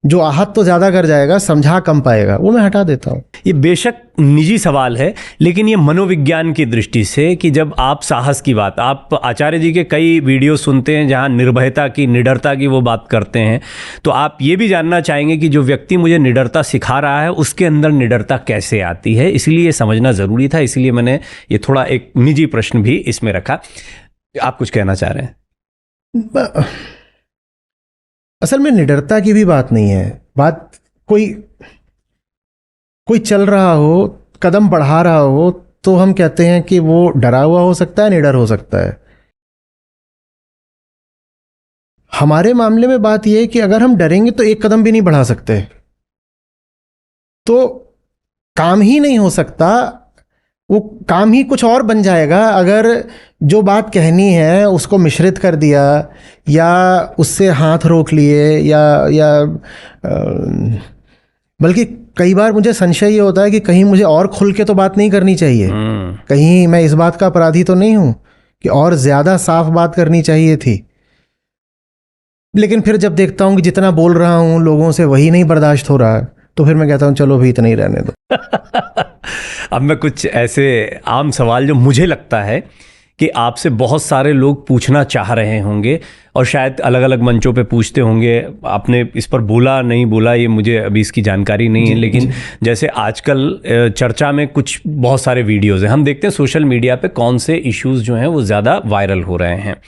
जो आहत तो ज्यादा कर जाएगा, समझा कम पाएगा, वो मैं हटा देता हूं। ये बेशक निजी सवाल है, लेकिन ये मनोविज्ञान की दृष्टि से कि जब आप साहस की बात, आप आचार्य जी के कई वीडियो सुनते हैं जहां निर्भयता की, निडरता की वो बात करते हैं, तो आप ये भी जानना चाहेंगे कि जो व्यक्ति मुझे निडरता सिखा रहा है उसके अंदर निडरता कैसे आती है। इसलिए ये समझना ज़रूरी था, इसलिए मैंने ये थोड़ा एक निजी प्रश्न भी इसमें रखा। आप कुछ कहना चाह रहे हैं? असल में निडरता की भी बात नहीं है। बात कोई चल रहा हो, कदम बढ़ा रहा हो, तो हम कहते हैं कि वो डरा हुआ हो सकता है, निडर हो सकता है। हमारे मामले में बात यह है कि अगर हम डरेंगे तो एक कदम भी नहीं बढ़ा सकते, तो काम ही नहीं हो सकता। वो काम ही कुछ और बन जाएगा अगर जो बात कहनी है उसको मिश्रित कर दिया या उससे हाथ रोक लिए या बल्कि कई बार मुझे संशय ये होता है कि कहीं मुझे और खुल के तो बात नहीं करनी चाहिए। कहीं मैं इस बात का अपराधी तो नहीं हूं कि और ज़्यादा साफ बात करनी चाहिए थी। लेकिन फिर जब देखता हूँ कि जितना बोल रहा हूँ लोगों से वही नहीं बर्दाश्त हो रहा, तो फिर मैं कहता हूँ चलो भी इतना ही रहने दो। अब मैं कुछ ऐसे आम सवाल जो मुझे लगता है कि आपसे बहुत सारे लोग पूछना चाह रहे होंगे और शायद अलग अलग मंचों पे पूछते होंगे, आपने इस पर बोला नहीं बोला ये मुझे अभी इसकी जानकारी नहीं है, लेकिन जैसे आजकल चर्चा में कुछ बहुत सारे वीडियोज़ हैं, हम देखते हैं सोशल मीडिया पे कौन से इश्यूज़ जो हैं वो ज़्यादा वायरल हो रहे हैं।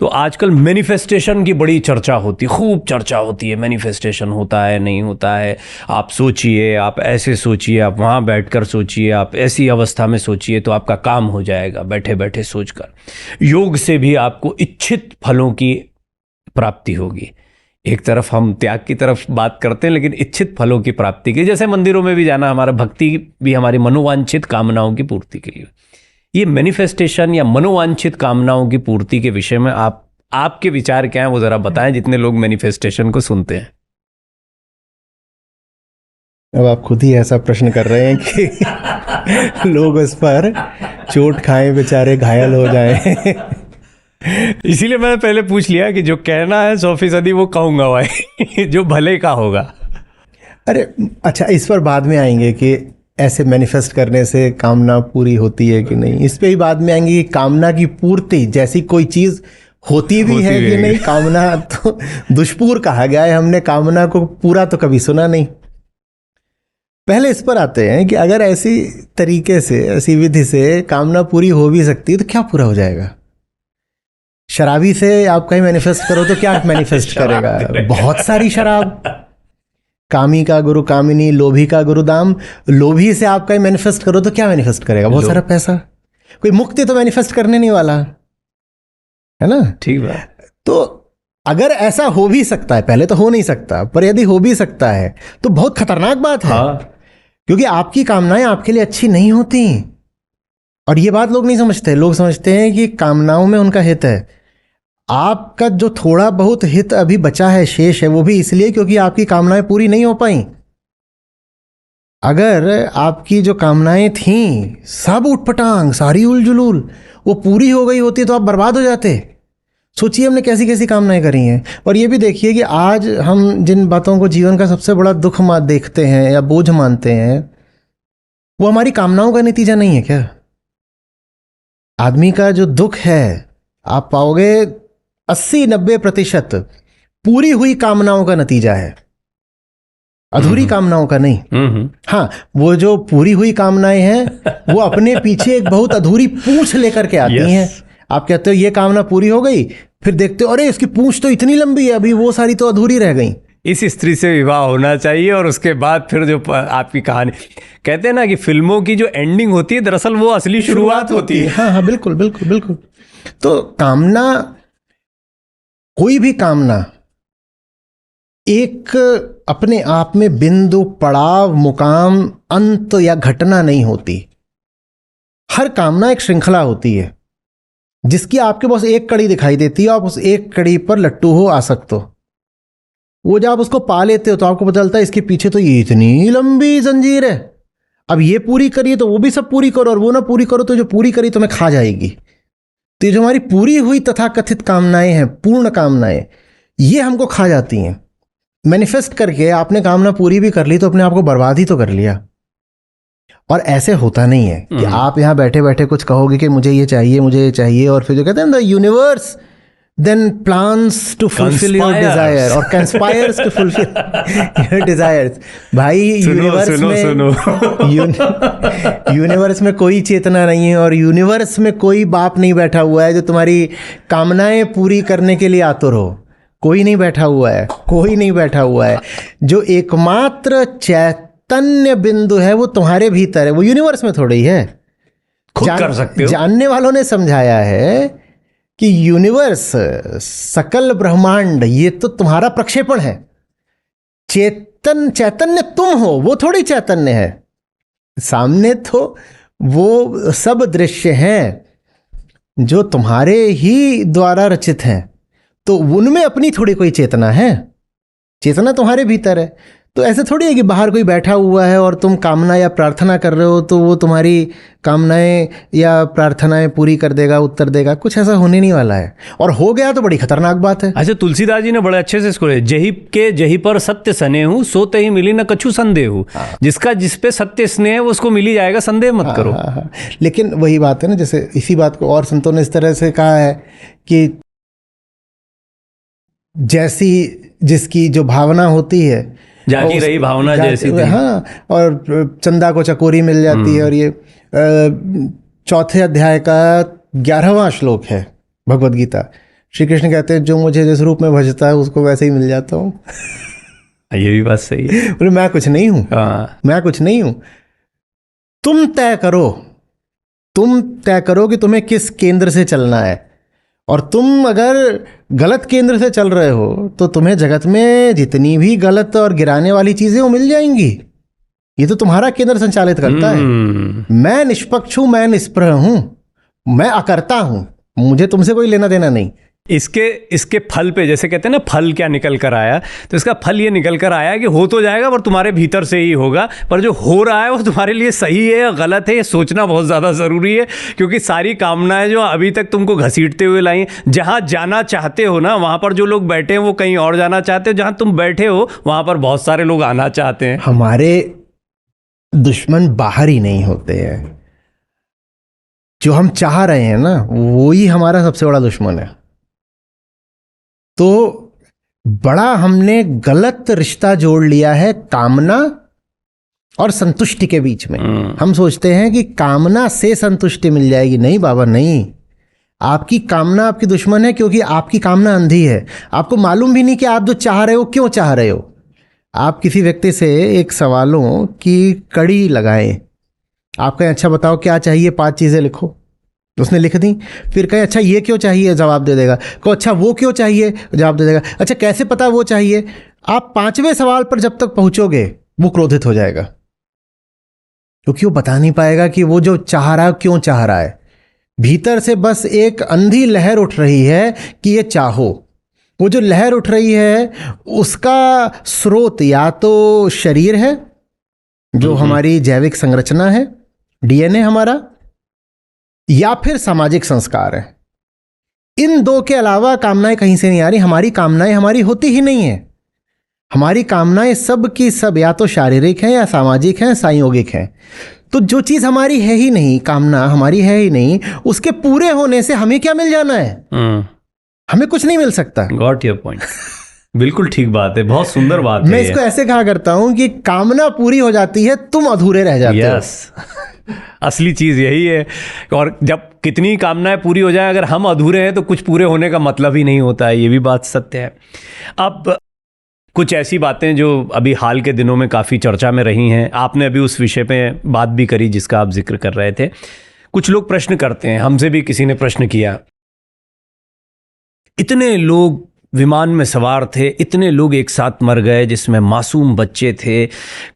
तो आजकल मैनिफेस्टेशन की बड़ी चर्चा होती है, खूब चर्चा होती है, मैनिफेस्टेशन होता है नहीं होता है, आप सोचिए, आप ऐसे सोचिए, आप वहाँ बैठकर सोचिए, आप ऐसी अवस्था में सोचिए तो आपका काम हो जाएगा बैठे बैठे सोचकर। योग से भी आपको इच्छित फलों की प्राप्ति होगी। एक तरफ हम त्याग की तरफ बात करते हैं, लेकिन इच्छित फलों की प्राप्ति की, जैसे मंदिरों में भी जाना हमारा भक्ति भी हमारी मनोवांछित कामनाओं की पूर्ति के लिए। ये मैनिफेस्टेशन या मनोवांछित कामनाओं की पूर्ति के विषय में आपके विचार क्या हैं, वो जरा बताएं, जितने लोग मैनिफेस्टेशन को सुनते हैं। अब आप खुद ही ऐसा प्रश्न कर रहे हैं कि लोग उस पर चोट खाएं, बेचारे घायल हो जाएं। इसीलिए मैंने पहले पूछ लिया कि जो कहना है 100% वो कहूंगा भाई, जो भले का होगा। अरे अच्छा, इस पर बाद में आएंगे कि ऐसे मैनिफेस्ट करने से कामना पूरी होती है कि नहीं, इस पे ही बाद में आएंगे कि कामना की पूर्ति जैसी कोई चीज होती भी है कि नहीं। कामना तो दुष्पूर कहा गया है, हमने कामना को पूरा तो कभी सुना नहीं। पहले इस पर आते हैं कि अगर ऐसी तरीके से, ऐसी विधि से कामना पूरी हो भी सकती है तो क्या पूरा हो जाएगा? शराबी से आप कहीं मैनिफेस्ट करो तो क्या मैनिफेस्ट करेगा? बहुत सारी शराब। कामी का गुरु कामिनी, लोभी का गुरु दाम। लोभी से आप कहीं मैनिफेस्ट करो तो क्या मैनिफेस्ट करेगा? बहुत सारा पैसा। कोई मुक्ति तो मैनिफेस्ट करने नहीं वाला, है ना? ठीक बात। तो अगर ऐसा हो भी सकता है, पहले तो हो नहीं सकता, पर यदि हो भी सकता है तो बहुत खतरनाक बात है। हाँ। क्योंकि आपकी कामनाएं आपके लिए अच्छी नहीं होती, और ये बात लोग नहीं समझते। लोग समझते हैं कि कामनाओं में उनका हित है। आपका जो थोड़ा बहुत हित अभी बचा है, शेष है, वो भी इसलिए क्योंकि आपकी कामनाएं पूरी नहीं हो पाई। अगर आपकी जो कामनाएं थीं सब उठपटांग, सारी उलझुलूल, वो पूरी हो गई होती तो आप बर्बाद हो जाते। सोचिए हमने कैसी कैसी कामनाएं करी हैं। और ये भी देखिए कि आज हम जिन बातों को जीवन का सबसे बड़ा दुख देखते हैं या बोझ मानते हैं, वो हमारी कामनाओं का नतीजा नहीं है क्या? आदमी का जो दुख है, आप पाओगे 80-90% पूरी हुई कामनाओं का नतीजा है, अधूरी कामनाओं का नहीं। हाँ, वो जो पूरी हुई कामनाएं हैं वो अपने पीछे एक बहुत अधूरी पूंछ लेकर के आती हैं। आप कहते हो ये कामना पूरी हो गई, फिर देखते हो अरे इसकी पूंछ तो इतनी लंबी है, अभी वो सारी तो अधूरी रह गई। इस स्त्री से विवाह होना चाहिए, और उसके बाद फिर जो आपकी कहानी, कहते हैं ना कि फिल्मों की जो एंडिंग होती है दरअसल वो असली शुरुआत होती है। हाँ हाँ, बिल्कुल बिल्कुल बिल्कुल। तो कामना, कोई भी कामना एक अपने आप में बिंदु, पड़ाव, मुकाम, अंत या घटना नहीं होती। हर कामना एक श्रृंखला होती है जिसकी आपके पास एक कड़ी दिखाई देती है, आप उस एक कड़ी पर लट्टू हो आसक्त हो। वो जब आप उसको पा लेते हो तो आपको पता चलता है इसके पीछे तो ये इतनी लंबी जंजीर है, अब ये पूरी करिए तो वो भी सब पूरी करो, और वो ना पूरी करो तो जो पूरी करी तो मैं खा जाएगी। तो ये जो हमारी पूरी हुई तथाकथित कामनाएं हैं, पूर्ण कामनाएं, ये हमको खा जाती हैं। मैनिफेस्ट करके आपने कामना पूरी भी कर ली तो अपने आप को बर्बाद ही तो कर लिया। और ऐसे होता नहीं है कि आप यहां बैठे बैठे कुछ कहोगे कि मुझे ये चाहिए, मुझे ये चाहिए, और फिर जो कहते हैं the universe then plans to fulfill your desire or conspires to fulfill your desires। भाई यूनिवर्स में कोई चेतना नहीं है, और यूनिवर्स में कोई बाप नहीं बैठा हुआ है जो तुम्हारी कामनाएं पूरी करने के लिए आतुर हो। कोई नहीं बैठा हुआ है, कोई नहीं बैठा हुआ है। जो एकमात्र चैतन्य बिंदु है वो तुम्हारे भीतर है, वो यूनिवर्स में थोड़ी है। खुद कर सकते हो। जानने वालों ने समझाया है कि यूनिवर्स, सकल ब्रह्मांड, ये तो तुम्हारा प्रक्षेपण है। चैतन्य तुम हो, वो थोड़ी चैतन्य है। सामने तो वो सब दृश्य हैं जो तुम्हारे ही द्वारा रचित हैं, तो उनमें अपनी थोड़ी कोई चेतना है। चेतना तुम्हारे भीतर है। तो ऐसे थोड़ी है कि बाहर कोई बैठा हुआ है और तुम कामना या प्रार्थना कर रहे हो तो वो तुम्हारी कामनाएं या प्रार्थनाएं पूरी कर देगा, उत्तर देगा। कुछ ऐसा होने नहीं वाला है, और हो गया तो बड़ी खतरनाक बात है। अच्छा, तुलसीदास जी ने बड़े अच्छे से इसको जही के जही पर सत्य सने हूँ सोते ही मिली न कछु संदेह हूँ। जिसका जिस पे सत्य स्नेह है वो उसको मिल ही जाएगा, संदेह मत करो। हाँ। लेकिन वही बात है ना, जैसे इसी बात को और संतों ने इस तरह से कहा है कि जैसी जिसकी जो भावना होती है, जागी रही भावना जैसी थी। हाँ, और चंदा को चकोरी मिल जाती है। और ये चौथे अध्याय का 11वां श्लोक है भगवद गीता। श्री कृष्ण कहते हैं, जो मुझे जिस रूप में भजता है उसको वैसे ही मिल जाता हूँ। ये भी बात सही है। बोले मैं कुछ नहीं हूँ, मैं कुछ नहीं हूँ। तुम तय करो कि तुम्हें किस केंद्र से चलना है। और तुम अगर गलत केंद्र से चल रहे हो तो तुम्हें जगत में जितनी भी गलत और गिराने वाली चीजें वो मिल जाएंगी। ये तो तुम्हारा केंद्र संचालित करता है। मैं निष्पक्ष हूं, मैं निष्प्रह हूं, मैं अकर्ता हूं, मुझे तुमसे कोई लेना देना नहीं। इसके फल पे, जैसे कहते हैं ना, फल क्या निकल कर आया, तो इसका फल ये निकल कर आया कि हो तो जाएगा पर तुम्हारे भीतर से ही होगा। पर जो हो रहा है वो तुम्हारे लिए सही है या गलत है, ये सोचना बहुत ज़्यादा ज़रूरी है। क्योंकि सारी कामनाएं जो अभी तक तुमको घसीटते हुए लाई, जहाँ जाना चाहते हो ना, वहाँ पर जो लोग बैठे हैं वो कहीं और जाना चाहते हो, जहाँ तुम बैठे हो वहाँ पर बहुत सारे लोग आना चाहते हैं। हमारे दुश्मन बाहर ही नहीं होते हैं, जो हम चाह रहे हैं ना वो ही हमारा सबसे बड़ा दुश्मन है। तो बड़ा हमने गलत रिश्ता जोड़ लिया है कामना और संतुष्टि के बीच में। हम सोचते हैं कि कामना से संतुष्टि मिल जाएगी। नहीं बाबा, नहीं। आपकी कामना आपकी दुश्मन है, क्योंकि आपकी कामना अंधी है। आपको मालूम भी नहीं कि आप जो चाह रहे हो क्यों चाह रहे हो। आप किसी व्यक्ति से एक सवालों की कड़ी लगाएं। आप कहें, अच्छा बताओ क्या चाहिए, 5 चीजें लिखो। उसने लिख दी। फिर कहे, अच्छा ये क्यों चाहिए, जवाब दे देगा। कहो, अच्छा वो क्यों चाहिए, जवाब दे देगा। अच्छा कैसे पता वो चाहिए। आप 5वें सवाल पर जब तक पहुंचोगे वो क्रोधित हो जाएगा, क्योंकि वो बता नहीं पाएगा कि वो जो चाह रहा है क्यों चाह रहा है। भीतर से बस एक अंधी लहर उठ रही है कि ये चाहो। वो जो लहर उठ रही है उसका स्रोत या तो शरीर है, जो हमारी जैविक संरचना है, डीएनए हमारा, या फिर सामाजिक संस्कार है। इन 2 के अलावा कामनाएं कहीं से नहीं आ रही। हमारी कामनाएं हमारी होती ही नहीं है। हमारी कामनाएं सब की सब या तो शारीरिक हैं या सामाजिक हैं, संयोगिक हैं। तो जो चीज हमारी है ही नहीं, कामना हमारी है ही नहीं, उसके पूरे होने से हमें क्या मिल जाना है? हमें कुछ नहीं मिल सकता। Got your point. बिल्कुल ठीक बात है, बहुत सुंदर बात है। मैं इसको ऐसे कहा करता हूं कि कामना पूरी हो जाती है, तुम अधूरे रह जाते हो। असली चीज यही है। और जब कितनी कामनाएं पूरी हो जाए, अगर हम अधूरे हैं तो कुछ पूरे होने का मतलब ही नहीं होता है। ये भी बात सत्य है। अब कुछ ऐसी बातें जो अभी हाल के दिनों में काफ़ी चर्चा में रही हैं, आपने अभी उस विषय पे बात भी करी जिसका आप जिक्र कर रहे थे। कुछ लोग प्रश्न करते हैं, हमसे भी किसी ने प्रश्न किया, इतने लोग विमान में सवार थे, इतने लोग एक साथ मर गए, जिसमें मासूम बच्चे थे,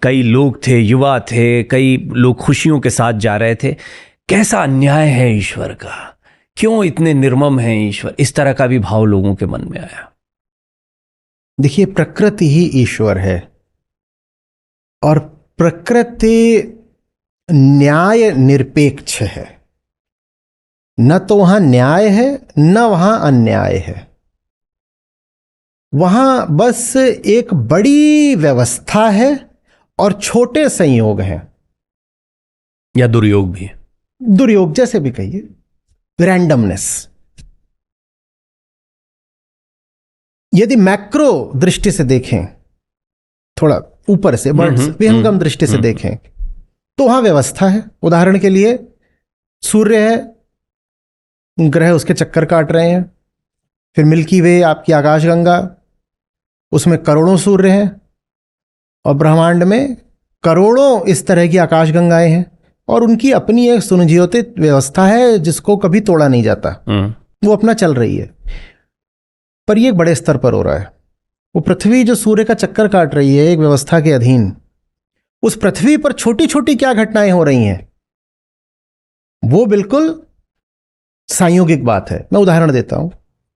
कई लोग थे, युवा थे, कई लोग खुशियों के साथ जा रहे थे। कैसा अन्याय है ईश्वर का, क्यों इतने निर्मम हैं ईश्वर? इस तरह का भी भाव लोगों के मन में आया। देखिए, प्रकृति ही ईश्वर है और प्रकृति न्याय निरपेक्ष है। न तो वहां न्याय है न वहां अन्याय है। वहां बस एक बड़ी व्यवस्था है और छोटे संयोग हैं, या दुर्योग भी है। दुर्योग जैसे भी कहिए, रैंडमनेस। यदि मैक्रो दृष्टि से देखें, थोड़ा ऊपर से बर्ड्स विहंगम दृष्टि से देखें, तो वहां व्यवस्था है। उदाहरण के लिए सूर्य है, ग्रह उसके चक्कर काट रहे हैं, फिर मिल्की वे आपकी आकाशगंगा, उसमें करोड़ों सूर्य हैं, और ब्रह्मांड में करोड़ों इस तरह की आकाशगंगाएं हैं, और उनकी अपनी एक सुनियोजित व्यवस्था है जिसको कभी तोड़ा नहीं जाता। वो अपना चल रही है। पर ये एक बड़े स्तर पर हो रहा है। वो पृथ्वी जो सूर्य का चक्कर काट रही है एक व्यवस्था के अधीन, उस पृथ्वी पर छोटी छोटी क्या घटनाएं हो रही हैं, वो बिल्कुल संयोगिक बात है। मैं उदाहरण देता हूं।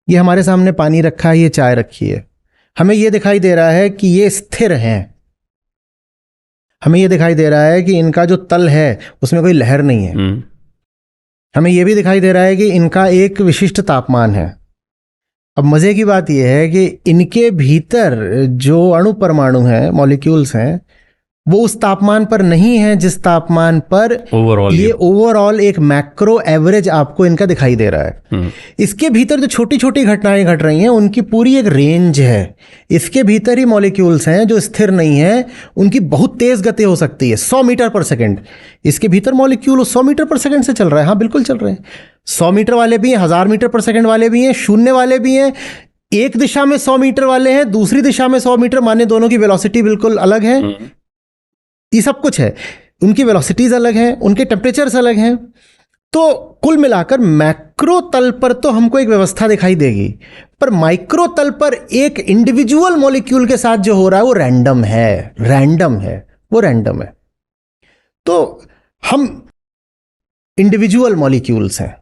ये हमारे सामने पानी रखा है, ये चाय रखी है, हमें ये दिखाई दे रहा है कि ये स्थिर हैं, हमें ये दिखाई दे रहा है कि इनका जो तल है उसमें कोई लहर नहीं है। हमें ये भी दिखाई दे रहा है कि इनका एक विशिष्ट तापमान है। अब मजे की बात यह है कि इनके भीतर जो अणु परमाणु हैं, मॉलिक्यूल्स हैं, वो उस तापमान पर नहीं है जिस तापमान पर ये ओवरऑल एक मैक्रो एवरेज आपको इनका दिखाई दे रहा है। इसके भीतर जो छोटी छोटी घटनाएं घट रही हैं उनकी पूरी एक रेंज है। इसके भीतर ही मॉलिक्यूल्स हैं जो स्थिर नहीं है, उनकी बहुत तेज गति हो सकती है, 100 मीटर पर सेकंड। इसके भीतर मॉलिक्यूल 100 मीटर पर सेकंड से चल रहा है। हाँ बिल्कुल चल रहे हैं। 100 मीटर वाले भी हैं, 1000 मीटर पर सेकंड वाले भी हैं, शून्य वाले भी हैं, एक दिशा में 100 मीटर वाले हैं, दूसरी दिशा में 100 मीटर, माने दोनों की वेलोसिटी बिल्कुल अलग है। ये सब कुछ है, उनकी वेलोसिटीज अलग हैं, उनके टेम्परेचर्स अलग हैं। तो कुल मिलाकर मैक्रो तल पर तो हमको एक व्यवस्था दिखाई देगी, पर माइक्रो तल पर एक इंडिविजुअल मॉलिक्यूल के साथ जो हो रहा है वो रैंडम है, वो रैंडम है। तो हम इंडिविजुअल मॉलिक्यूल्स हैं,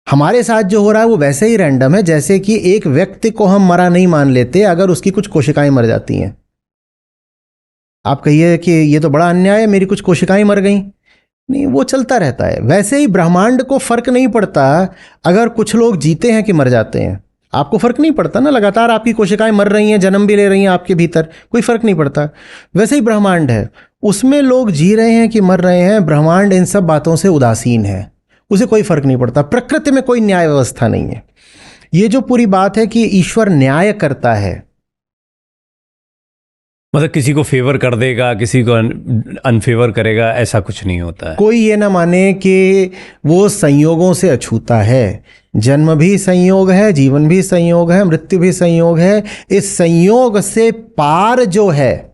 हमारे साथ जो हो रहा है वो वैसे ही रैंडम है जैसे कि एक व्यक्ति को हम मरा नहीं मान लेते अगर उसकी कुछ कोशिकाएं मर जाती हैं। आप कहिए कि ये तो बड़ा अन्याय है, मेरी कुछ कोशिकाएं मर गई, नहीं, वो चलता रहता है। वैसे ही ब्रह्मांड को फर्क नहीं पड़ता अगर कुछ लोग जीते हैं कि मर जाते हैं, आपको फर्क नहीं पड़ता ना, लगातार आपकी कोशिकाएं मर रही हैं, जन्म भी ले रही हैं आपके भीतर, कोई फर्क नहीं पड़ता। वैसे ही ब्रह्मांड है, उसमें लोग जी रहे हैं कि मर रहे हैं, ब्रह्मांड इन सब बातों से उदासीन है, उसे कोई फर्क नहीं पड़ता। प्रकृति में कोई न्याय व्यवस्था नहीं है। ये जो पूरी बात है कि ईश्वर न्याय करता है, मतलब किसी को फेवर कर देगा, किसी को अनफेवर करेगा, ऐसा कुछ नहीं होता है। कोई ये ना माने कि वो संयोगों से अछूता है। जन्म भी संयोग है, जीवन भी संयोग है, मृत्यु भी संयोग है। इस संयोग से पार जो है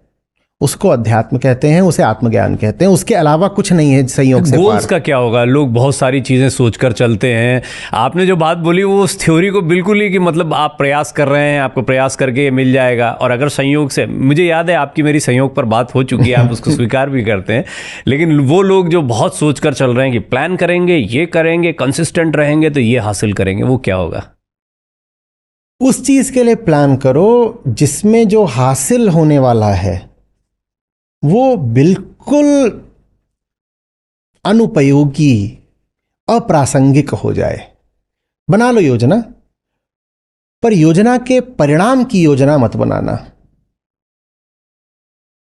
उसको अध्यात्म कहते हैं, उसे आत्मज्ञान कहते हैं। उसके अलावा कुछ नहीं है संयोग से गोल्स का क्या होगा? लोग बहुत सारी चीजें सोचकर चलते हैं। आपने जो बात बोली वो उस थ्योरी को बिल्कुल ही कि मतलब आप प्रयास कर रहे हैं, आपको प्रयास करके ये मिल जाएगा, और अगर संयोग से, मुझे याद है आपकी मेरी संयोग पर बात हो चुकी है, आप उसको स्वीकार भी करते हैं, लेकिन वो लोग जो बहुत सोच कर चल रहे हैं कि प्लान करेंगे, ये करेंगे, कंसिस्टेंट रहेंगे तो ये हासिल करेंगे, वो क्या होगा? उस चीज के लिए प्लान करो जिसमें जो हासिल होने वाला है वो बिल्कुल अनुपयोगी, अप्रासंगिक हो जाए। बना लो योजना, पर योजना के परिणाम की योजना मत बनाना।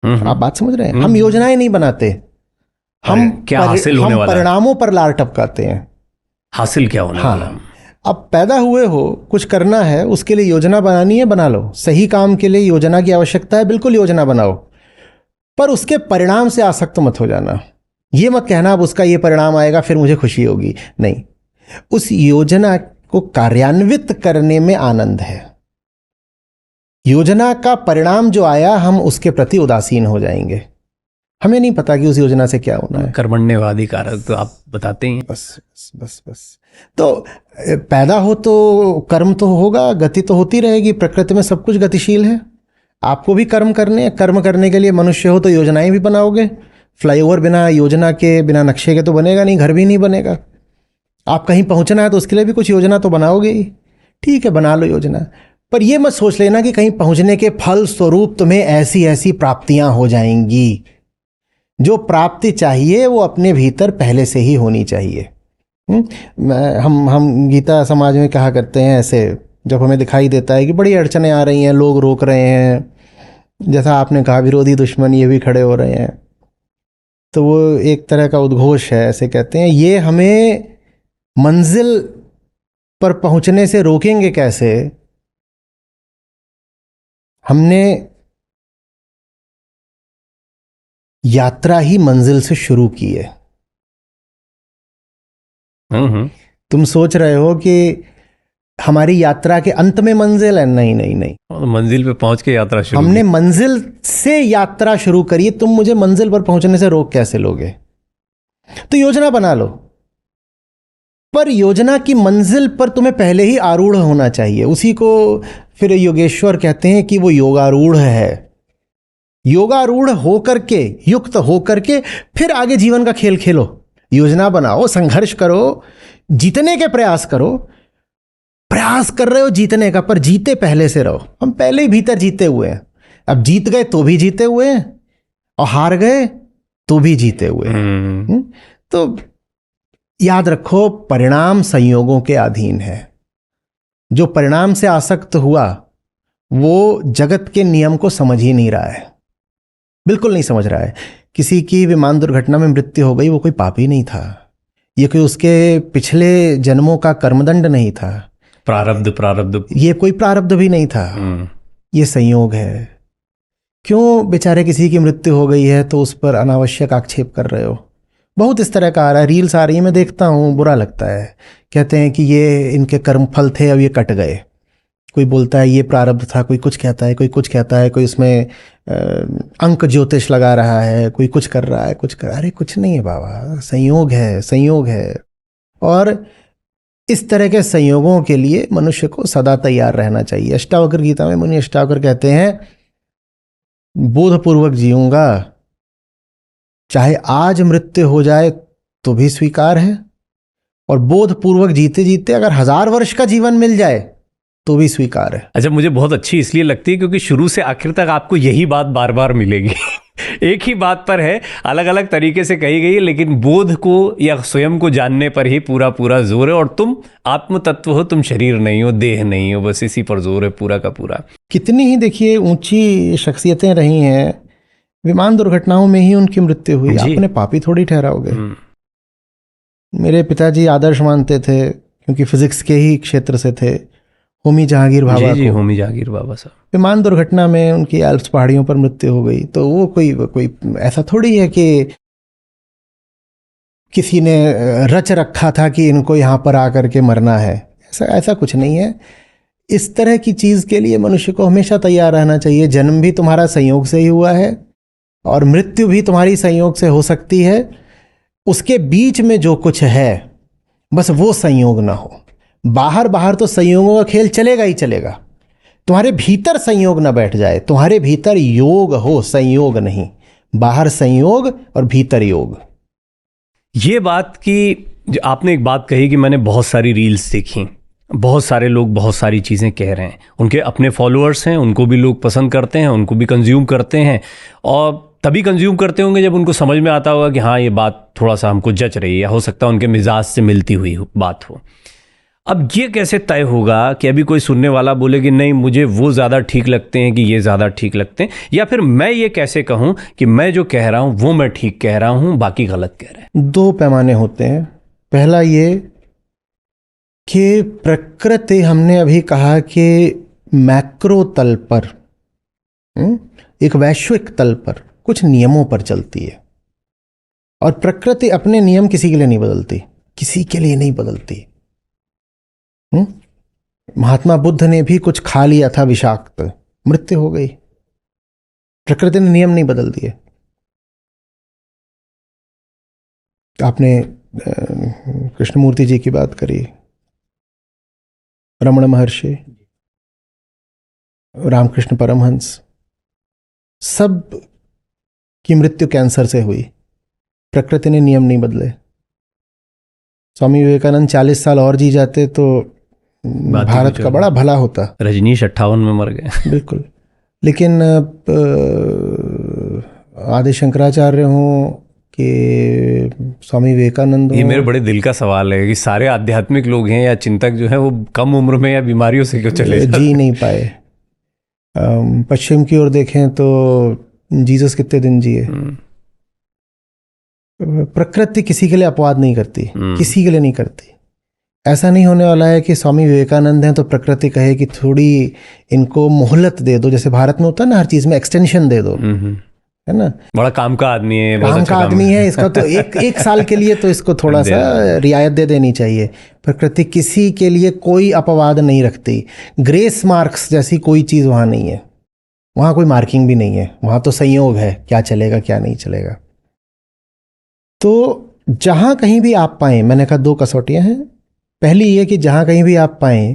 आप बात समझ रहे हैं? हम योजनाएं नहीं बनाते, हम क्या हासिल होने वाला है, परिणामों पर लार टपकाते हैं। हासिल क्या होने वाला? अब पैदा हुए हो, कुछ करना है, उसके लिए योजना बनानी है, बना लो। सही काम के लिए योजना की आवश्यकता है, बिल्कुल योजना बनाओ, पर उसके परिणाम से आसक्त मत हो जाना। ये मत कहना अब उसका ये परिणाम आएगा फिर मुझे खुशी होगी, नहीं। उस योजना को कार्यान्वित करने में आनंद है। योजना का परिणाम जो आया, हम उसके प्रति उदासीन हो जाएंगे, हमें नहीं पता कि उस योजना से क्या होना है। कर्मण्यवादी कारक तो आप बताते ही। बस तो पैदा हो तो कर्म तो होगा, गति तो होती रहेगी। प्रकृति में सब कुछ गतिशील है। आपको भी कर्म करने हैं, कर्म करने के लिए मनुष्य हो तो योजनाएं भी बनाओगे। फ्लाईओवर बिना योजना के, बिना नक्शे के तो बनेगा नहीं, घर भी नहीं बनेगा। आप कहीं पहुंचना है तो उसके लिए भी कुछ योजना तो बनाओगे ही। ठीक है, बना लो योजना, पर यह मत सोच लेना कि कहीं पहुंचने के फल स्वरूप तुम्हें ऐसी ऐसी प्राप्तियां हो जाएंगी। जो प्राप्ति चाहिए वो अपने भीतर पहले से ही होनी चाहिए। हम गीता समाज में कहा करते हैं ऐसे, जब हमें दिखाई देता है कि बड़ी अड़चनें आ रही हैं, लोग रोक रहे हैं, जैसा आपने कहा विरोधी दुश्मन ये भी खड़े हो रहे हैं, तो वो एक तरह का उद्घोष है। ऐसे कहते हैं, ये हमें मंजिल पर पहुंचने से रोकेंगे कैसे? हमने यात्रा ही मंजिल से शुरू की है। तुम सोच रहे हो कि हमारी यात्रा के अंत में मंजिल है, नहीं नहीं नहीं, मंजिल पे पहुंच के यात्रा शुरू। हमने मंजिल से यात्रा शुरू करी, तुम मुझे मंजिल पर पहुंचने से रोक कैसे लोगे? तो योजना बना लो, पर योजना की मंजिल पर तुम्हें पहले ही आरूढ़ होना चाहिए। उसी को फिर योगेश्वर कहते हैं कि वो योगारूढ़ है। योगारूढ़ होकर के, युक्त होकर के फिर आगे जीवन का खेल खेलो। योजना बनाओ, संघर्ष करो, जीतने के प्रयास करो। प्रयास कर रहे हो जीतने का, पर जीते पहले से रहो। हम पहले ही भीतर जीते हुए हैं, अब जीत गए तो भी जीते हुए हैं, और हार गए तो भी जीते हुए। तो याद रखो, परिणाम संयोगों के अधीन है। जो परिणाम से आसक्त हुआ वो जगत के नियम को समझ ही नहीं रहा है, बिल्कुल नहीं समझ रहा है। किसी की विमान दुर्घटना में मृत्यु हो गई, वो कोई पापी नहीं था, ये कोई उसके पिछले जन्मों का कर्मदंड नहीं था, प्रारब्ध ये कोई प्रारब्ध भी नहीं था, ये संयोग है। क्यों बेचारे किसी की मृत्यु हो गई है तो उस पर अनावश्यक आक्षेप कर रहे हो? बहुत इस तरह का आ रहा है, रील्स आ रही है, मैं देखता हूँ, बुरा लगता है। कहते हैं कि ये इनके कर्मफल थे, अब ये कट गए। कोई बोलता है ये प्रारब्ध था, कोई कुछ कहता है, कोई कुछ कहता है, कोई उसमें अंक ज्योतिष लगा रहा है, कोई कुछ कर रहा है, कुछ कर, अरे कुछ नहीं है बाबा, संयोग है, संयोग है। और इस तरह के संयोगों के लिए मनुष्य को सदा तैयार रहना चाहिए। अष्टावक्र गीता में मुनि अष्टावक्र कहते हैं, बोधपूर्वक जीऊंगा, चाहे आज मृत्यु हो जाए तो भी स्वीकार है, और बोधपूर्वक जीते जीते अगर 1000 वर्ष का जीवन मिल जाए तो भी स्वीकार है। अच्छा, मुझे बहुत अच्छी इसलिए लगती है क्योंकि शुरू से आखिर तक आपको यही बात बार बार मिलेगी। एक ही बात पर है, अलग अलग तरीके से कही गई, लेकिन बोध को या स्वयं को जानने पर ही पूरा पूरा जोर है। और तुम आत्म तत्व हो, तुम शरीर नहीं हो, देह नहीं हो, बस इसी पर जोर है पूरा का पूरा। कितनी ही देखिए ऊंची शख्सियतें रही हैं, विमान दुर्घटनाओं में ही उनकी मृत्यु हुई। आपने पापी थोड़ी ठहराओगे। मेरे पिताजी आदर्श मानते थे, क्योंकि फिजिक्स के ही क्षेत्र से थे, होमी जहांगीर बाबा जी, को। होमी जहांगीर बाबा साहब, विमान दुर्घटना में उनकी एल्प्स पहाड़ियों पर मृत्यु हो गई। तो वो कोई ऐसा थोड़ी है कि किसी ने रच रखा था कि इनको यहाँ पर आकर के मरना है, ऐसा कुछ नहीं है। इस तरह की चीज़ के लिए मनुष्य को हमेशा तैयार रहना चाहिए। जन्म भी तुम्हारा संयोग से ही हुआ है और मृत्यु भी तुम्हारी संयोग से हो सकती है। उसके बीच में जो कुछ है, बस वो संयोग ना हो। बाहर तो संयोगों का खेल चलेगा ही चलेगा, तुम्हारे भीतर संयोग ना बैठ जाए। तुम्हारे भीतर योग हो, संयोग नहीं। बाहर संयोग और भीतर योग। ये बात की जो आपने एक बात कही कि मैंने बहुत सारी रील्स देखी, बहुत सारे लोग बहुत सारी चीज़ें कह रहे हैं, उनके अपने फॉलोअर्स हैं, उनको भी लोग पसंद करते हैं, उनको भी कंज्यूम करते हैं, और तभी कंज्यूम करते होंगे जब उनको समझ में आता होगा कि हाँ ये बात थोड़ा सा हमको जच रही है, या हो सकता है उनके मिजाज से मिलती हुई बात हो। अब ये कैसे तय होगा कि अभी कोई सुनने वाला बोले कि नहीं मुझे वो ज़्यादा ठीक लगते हैं कि ये ज़्यादा ठीक लगते हैं, या फिर मैं ये कैसे कहूँ कि मैं जो कह रहा हूँ वो मैं ठीक कह रहा हूँ, बाकी गलत कह रहे हैं? 2 पैमाने होते हैं। पहला ये कि प्रकृति, हमने अभी कहा कि मैक्रो तल पर, एक वैश्विक तल पर कुछ नियमों पर चलती है, और प्रकृति अपने नियम किसी के लिए नहीं बदलती, किसी के लिए नहीं बदलती। महात्मा बुद्ध ने भी कुछ खा लिया था विषाक्त, मृत्यु हो गई, प्रकृति ने नियम नहीं बदल दिए। आपने कृष्णमूर्ति जी की बात करी, रमण महर्षि, रामकृष्ण परमहंस, सब की मृत्यु कैंसर से हुई, प्रकृति ने नियम नहीं बदले। स्वामी विवेकानंद 40 साल और जी जाते तो भारत का बड़ा भला होता। रजनीश 58 में मर गए। बिल्कुल। लेकिन आदि शंकराचार्य हों कि स्वामी विवेकानंद, ये मेरे बड़े दिल का सवाल है कि सारे आध्यात्मिक लोग हैं या चिंतक जो हैं वो कम उम्र में या बीमारियों से क्यों चले जी नहीं पाए। पश्चिम की ओर देखें तो जीसस कितने दिन जिए। प्रकृति किसी के लिए अपवाद नहीं करती, किसी के लिए नहीं करती। ऐसा नहीं होने वाला है कि स्वामी विवेकानंद हैं तो प्रकृति कहे कि थोड़ी इनको मोहलत दे दो, जैसे भारत में होता है ना, हर चीज में एक्सटेंशन दे दो, है ना। बड़ा काम का आदमी है, काम का आदमी है, इसका तो एक साल के लिए तो इसको थोड़ा सा रियायत दे देनी चाहिए। प्रकृति किसी के लिए कोई अपवाद नहीं रखती। ग्रेस मार्क्स जैसी कोई चीज वहां नहीं है, वहां कोई मार्किंग भी नहीं है, वहां तो संयोग है, क्या चलेगा क्या नहीं चलेगा। तो जहां कहीं भी आप पाएं, मैंने कहा 2 कसौटियां हैं। पहली ये कि जहां कहीं भी आप पाएं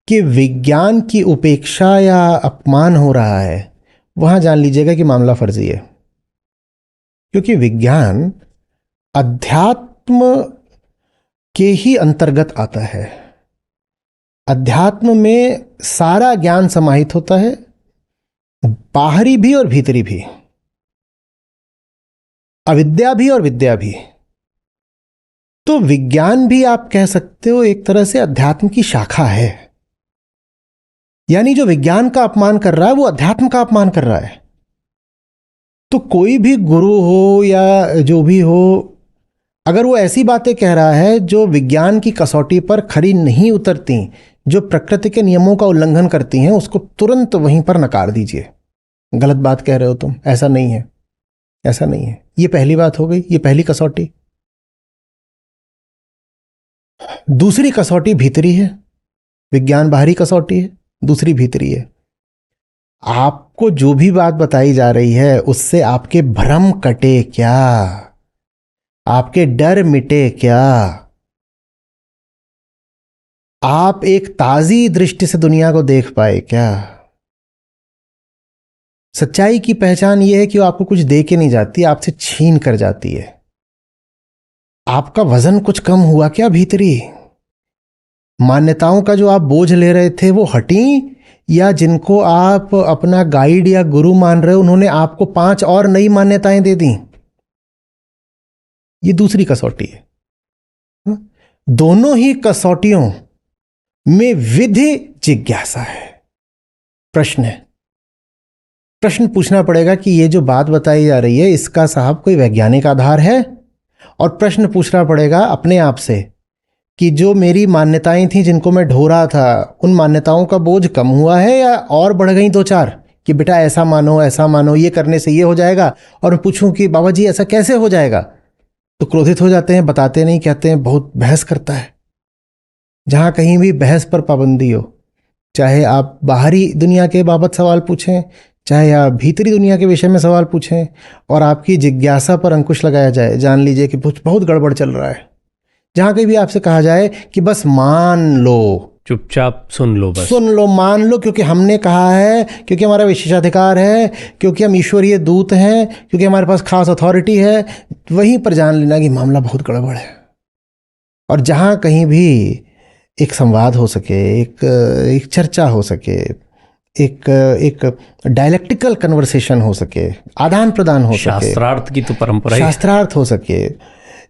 कि विज्ञान की उपेक्षा या अपमान हो रहा है, वहां जान लीजिएगा कि मामला फर्जी है। क्योंकि विज्ञान अध्यात्म के ही अंतर्गत आता है। अध्यात्म में सारा ज्ञान समाहित होता है, बाहरी भी और भीतरी भी। अविद्या भी और विद्या भी। तो विज्ञान भी आप कह सकते हो एक तरह से अध्यात्म की शाखा है। यानी जो विज्ञान का अपमान कर रहा है वो अध्यात्म का अपमान कर रहा है। तो कोई भी गुरु हो या जो भी हो, अगर वो ऐसी बातें कह रहा है जो विज्ञान की कसौटी पर खरी नहीं उतरती, जो प्रकृति के नियमों का उल्लंघन करती हैं, उसको तुरंत वहीं पर नकार दीजिए। गलत बात कह रहे हो तुम, ऐसा नहीं है, ऐसा नहीं है। ये पहली बात हो गई, ये पहली कसौटी। दूसरी कसौटी भीतरी है। विज्ञान बाहरी कसौटी है, दूसरी भीतरी है। आपको जो भी बात बताई जा रही है उससे आपके भ्रम कटे क्या? आपके डर मिटे क्या? आप एक ताजी दृष्टि से दुनिया को देख पाए क्या? सच्चाई की पहचान यह है कि वो आपको कुछ दे के नहीं जाती, आपसे छीन कर जाती है। आपका वजन कुछ कम हुआ क्या भीतरी? मान्यताओं का जो आप बोझ ले रहे थे वो हटी, या जिनको आप अपना गाइड या गुरु मान रहे हो उन्होंने आपको 5 और नई मान्यताएं दे दी? ये दूसरी कसौटी है। दोनों ही कसौटियों में विधि जिज्ञासा है। प्रश्न पूछना पड़ेगा कि ये जो बात बताई जा रही है इसका साहब कोई वैज्ञानिक आधार है? और प्रश्न पूछना पड़ेगा अपने आप से कि जो मेरी मान्यताएं थी जिनको मैं ढो रहा था, उन मान्यताओं का बोझ कम हुआ है या और बढ़ गई 2-4? कि बेटा ऐसा मानो, ये करने से ये हो जाएगा। और मैं पूछूं कि बाबा जी ऐसा कैसे हो जाएगा, तो क्रोधित हो जाते हैं, बताते नहीं, कहते हैं बहुत बहस करता है। जहां कहीं भी बहस पर पाबंदी हो, चाहे आप बाहरी दुनिया के बाबत सवाल पूछें, चाहे आप भीतरी दुनिया के विषय में सवाल पूछें, और आपकी जिज्ञासा पर अंकुश लगाया जाए, जान लीजिए कि बहुत गड़बड़ चल रहा है। जहां कहीं भी आपसे कहा जाए कि बस मान लो, चुपचाप सुन लो, बस सुन लो, मान लो, क्योंकि हमने कहा है, क्योंकि हमारा विशेषाधिकार है, क्योंकि हम ईश्वरीय दूत हैं, क्योंकि हमारे पास खास अथॉरिटी है, वहीं पर जान लेना कि मामला बहुत गड़बड़ है। और जहां कहीं भी एक संवाद हो सके, एक चर्चा हो सके, एक डायलेक्टिकल कन्वर्सेशन हो सके, आदान प्रदान हो सके, शास्त्रार्थ की तो परंपरा ही, शास्त्रार्थ हो सके,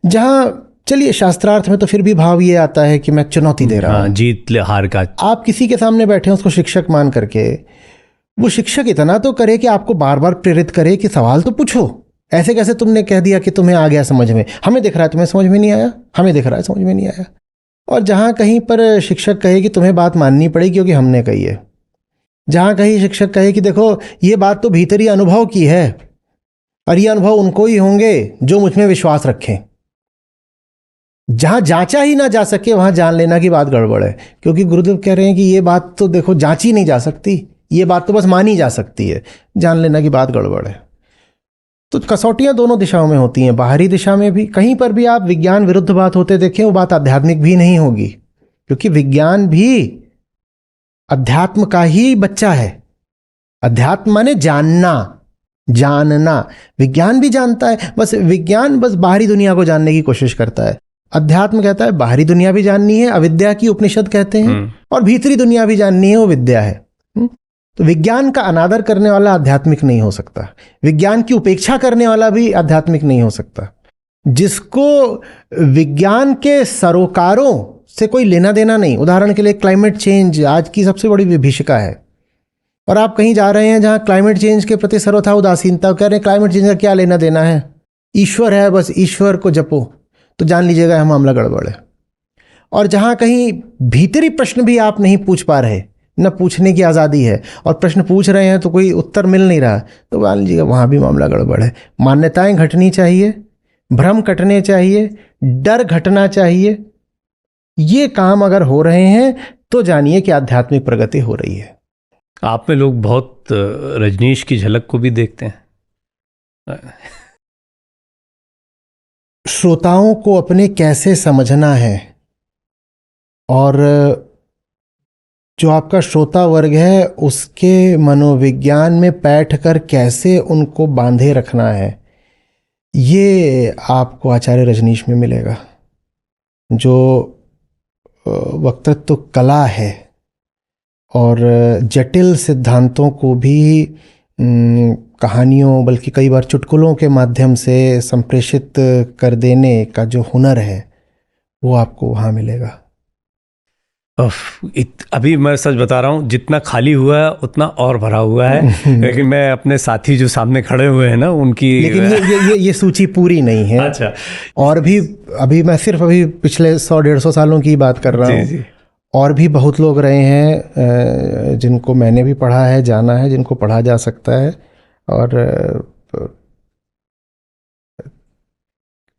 जहां चलिए शास्त्रार्थ में तो फिर भी भाव ये आता है कि मैं चुनौती दे रहा हूं, जीत हार का। आप किसी के सामने बैठे हैं उसको शिक्षक मान करके, वो शिक्षक इतना तो करे कि आपको बार बार प्रेरित करे कि सवाल तो पूछो। ऐसे कैसे तुमने कह दिया कि तुम्हें आ गया समझ में, हमें दिख रहा है तुम्हें समझ में नहीं आया, हमें दिख रहा है समझ में नहीं आया। और जहां कहीं पर शिक्षक कहे कि तुम्हें बात माननी पड़ेगी क्योंकि हमने कही है, जहां कहीं शिक्षक कहे कि देखो ये बात तो भीतरी अनुभव की है और ये अनुभव उनको ही होंगे जो मुझ में विश्वास रखें, जहां जांचा ही ना जा सके वहां जान लेना की बात गड़बड़ है। क्योंकि गुरुदेव कह रहे हैं कि ये बात तो देखो जांची नहीं जा सकती, ये बात तो बस मानी जा सकती है, जान लेना की बात गड़बड़ है। तो कसौटियां दोनों दिशाओं में होती हैं, बाहरी दिशा में भी। कहीं पर भी आप विज्ञान विरुद्ध बात होते देखें वो बात आध्यात्मिक भी नहीं होगी, क्योंकि विज्ञान भी अध्यात्म का ही बच्चा है। अध्यात्म माने जानना। विज्ञान भी जानता है, बस विज्ञान बस बाहरी दुनिया को जानने की कोशिश करता है। अध्यात्म कहता है बाहरी दुनिया भी जाननी है, अविद्या की उपनिषद कहते हैं, और भीतरी दुनिया भी जाननी है, वो विद्या है। तो विज्ञान का अनादर करने वाला आध्यात्मिक नहीं हो सकता, विज्ञान की उपेक्षा करने वाला भी आध्यात्मिक नहीं हो सकता। जिसको विज्ञान के सरोकारों से कोई लेना देना नहीं, उदाहरण के लिए क्लाइमेट चेंज आज की सबसे बड़ी विभीषिका है, और आप कहीं जा रहे हैं जहां क्लाइमेट चेंज के प्रति सर्वथा उदासीनता, कह रहे हैं क्लाइमेट चेंज का क्या लेना देना है, ईश्वर है, बस ईश्वर को जपो, तो जान लीजिएगा यह मामला गड़बड़ है। और जहां कहीं भीतरी प्रश्न भी आप नहीं पूछ पा रहे, न पूछने की आज़ादी है, और प्रश्न पूछ रहे हैं तो कोई उत्तर मिल नहीं रहा, तो मान लीजिएगा वहां भी मामला गड़बड़ है। मान्यताएं घटनी चाहिए, भ्रम घटने चाहिए, डर घटना चाहिए। ये काम अगर हो रहे हैं तो जानिए कि आध्यात्मिक प्रगति हो रही है। आप में लोग बहुत रजनीश की झलक को भी देखते हैं। श्रोताओं को अपने कैसे समझना है, और जो आपका श्रोता वर्ग है उसके मनोविज्ञान में बैठकर कैसे उनको बांधे रखना है, ये आपको आचार्य रजनीश में मिलेगा। जो वक्तृत्व कला है और जटिल सिद्धांतों को भी कहानियों बल्कि कई बार चुटकुलों के माध्यम से संप्रेषित कर देने का जो हुनर है वो आपको वहाँ मिलेगा। अभी मैं सच बता रहा हूँ, जितना खाली हुआ है उतना और भरा हुआ है। लेकिन मैं अपने साथी जो सामने खड़े हुए हैं ना उनकी, लेकिन ये सूची पूरी नहीं है। अच्छा, और भी अभी मैं सिर्फ अभी पिछले 100-150 सालों की बात कर रहा हूँ। और भी बहुत लोग रहे हैं जिनको मैंने भी पढ़ा है, जाना है, जिनको पढ़ा जा सकता है। और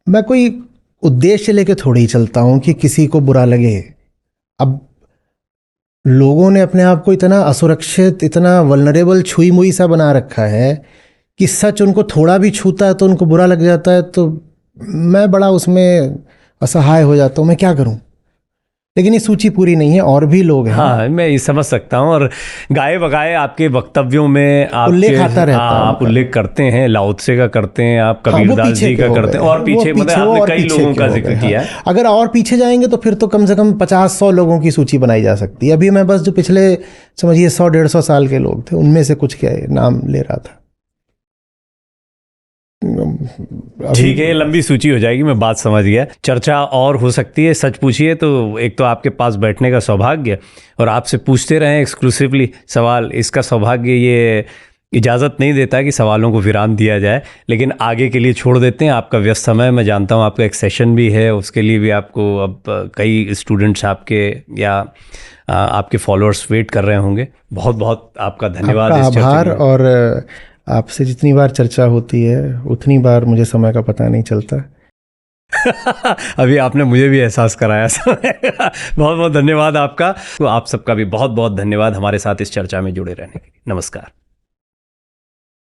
मैं कोई उद्देश्य लेके थोड़ी ही चलता हूँ कि किसी को बुरा लगे। अब लोगों ने अपने आप को इतना असुरक्षित, इतना वल्नरेबल, छुई मुई सा बना रखा है कि सच उनको थोड़ा भी छूता है तो उनको बुरा लग जाता है। तो मैं बड़ा उसमें असहाय हो जाता हूँ, मैं क्या करूँ। लेकिन ये सूची पूरी नहीं है, और भी लोग हैं। हाँ, मैं ये समझ सकता हूँ। और गाए बगाए आपके वक्तव्यों में उल्लेख आता रहता है। आप उल्लेख करते हैं, लाओ त्से का करते हैं, आप कबीरदास जी का करते हैं, और पीछे मतलब आपने कई लोगों का जिक्र किया है। अगर और पीछे जाएंगे तो फिर तो कम से कम 50-100 लोगों की सूची बनाई जा सकती है। अभी मैं बस जो पिछले समझिए 100-150 साल के लोग थे उनमें से कुछ क्या नाम ले रहा था। ठीक है, ये लंबी सूची हो जाएगी, मैं बात समझ गया। चर्चा और हो सकती है। सच पूछिए तो एक तो आपके पास बैठने का सौभाग्य और आपसे पूछते रहें एक्सक्लूसिवली सवाल, इसका सौभाग्य ये इजाज़त नहीं देता कि सवालों को विराम दिया जाए। लेकिन आगे के लिए छोड़ देते हैं। आपका व्यस्त समय, मैं जानता हूँ आपका एक सेशन भी है, उसके लिए भी आपको अब कई स्टूडेंट्स आपके या आपके फॉलोअर्स वेट कर रहे होंगे। बहुत बहुत आपका धन्यवाद। आपका आभार। और आपसे जितनी बार चर्चा होती है उतनी बार मुझे समय का पता नहीं चलता। अभी आपने मुझे भी एहसास कराया समय का। बहुत बहुत धन्यवाद आपका। तो आप सबका भी बहुत बहुत धन्यवाद हमारे साथ इस चर्चा में जुड़े रहने के लिए। नमस्कार।